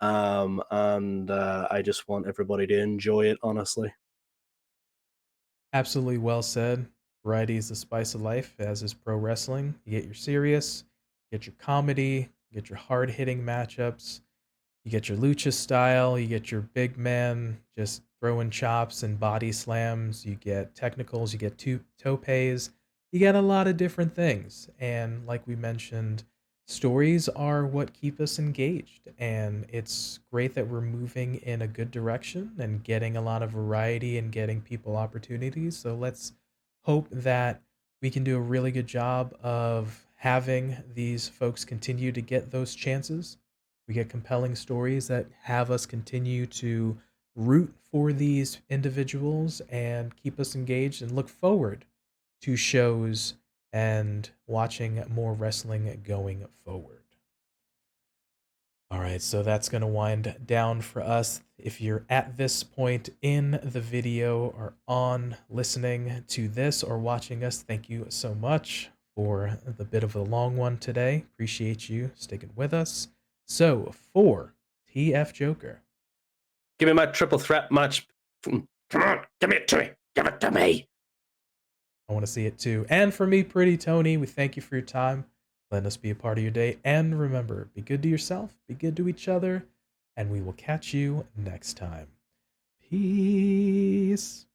And I just want everybody to enjoy it, honestly. Absolutely well said. Variety is the spice of life, as is pro wrestling. You get your serious, you get your comedy, you get your hard hitting matchups, you get your lucha style, you get your big man just throwing chops and body slams, you get technicals, you get topes, you get a lot of different things. And like we mentioned, stories are what keep us engaged. And it's great that we're moving in a good direction and getting a lot of variety and getting people opportunities. So let's hope that we can do a really good job of having these folks continue to get those chances. We get compelling stories that have us continue to root for these individuals and keep us engaged and look forward to shows and watching more wrestling going forward. All right, so that's going to wind down for us. If you're at this point in the video or on listening to this or watching us, thank you so much for the bit of a long one today. Appreciate you sticking with us. So, for TF Joker, Give me my triple threat match. Come on, give it to me. Give it to me. I want to see it too. And for me, Pretty Tony, we thank you for your time, letting us be a part of your day. And remember, be good to yourself, be good to each other, and we will catch you next time. Peace.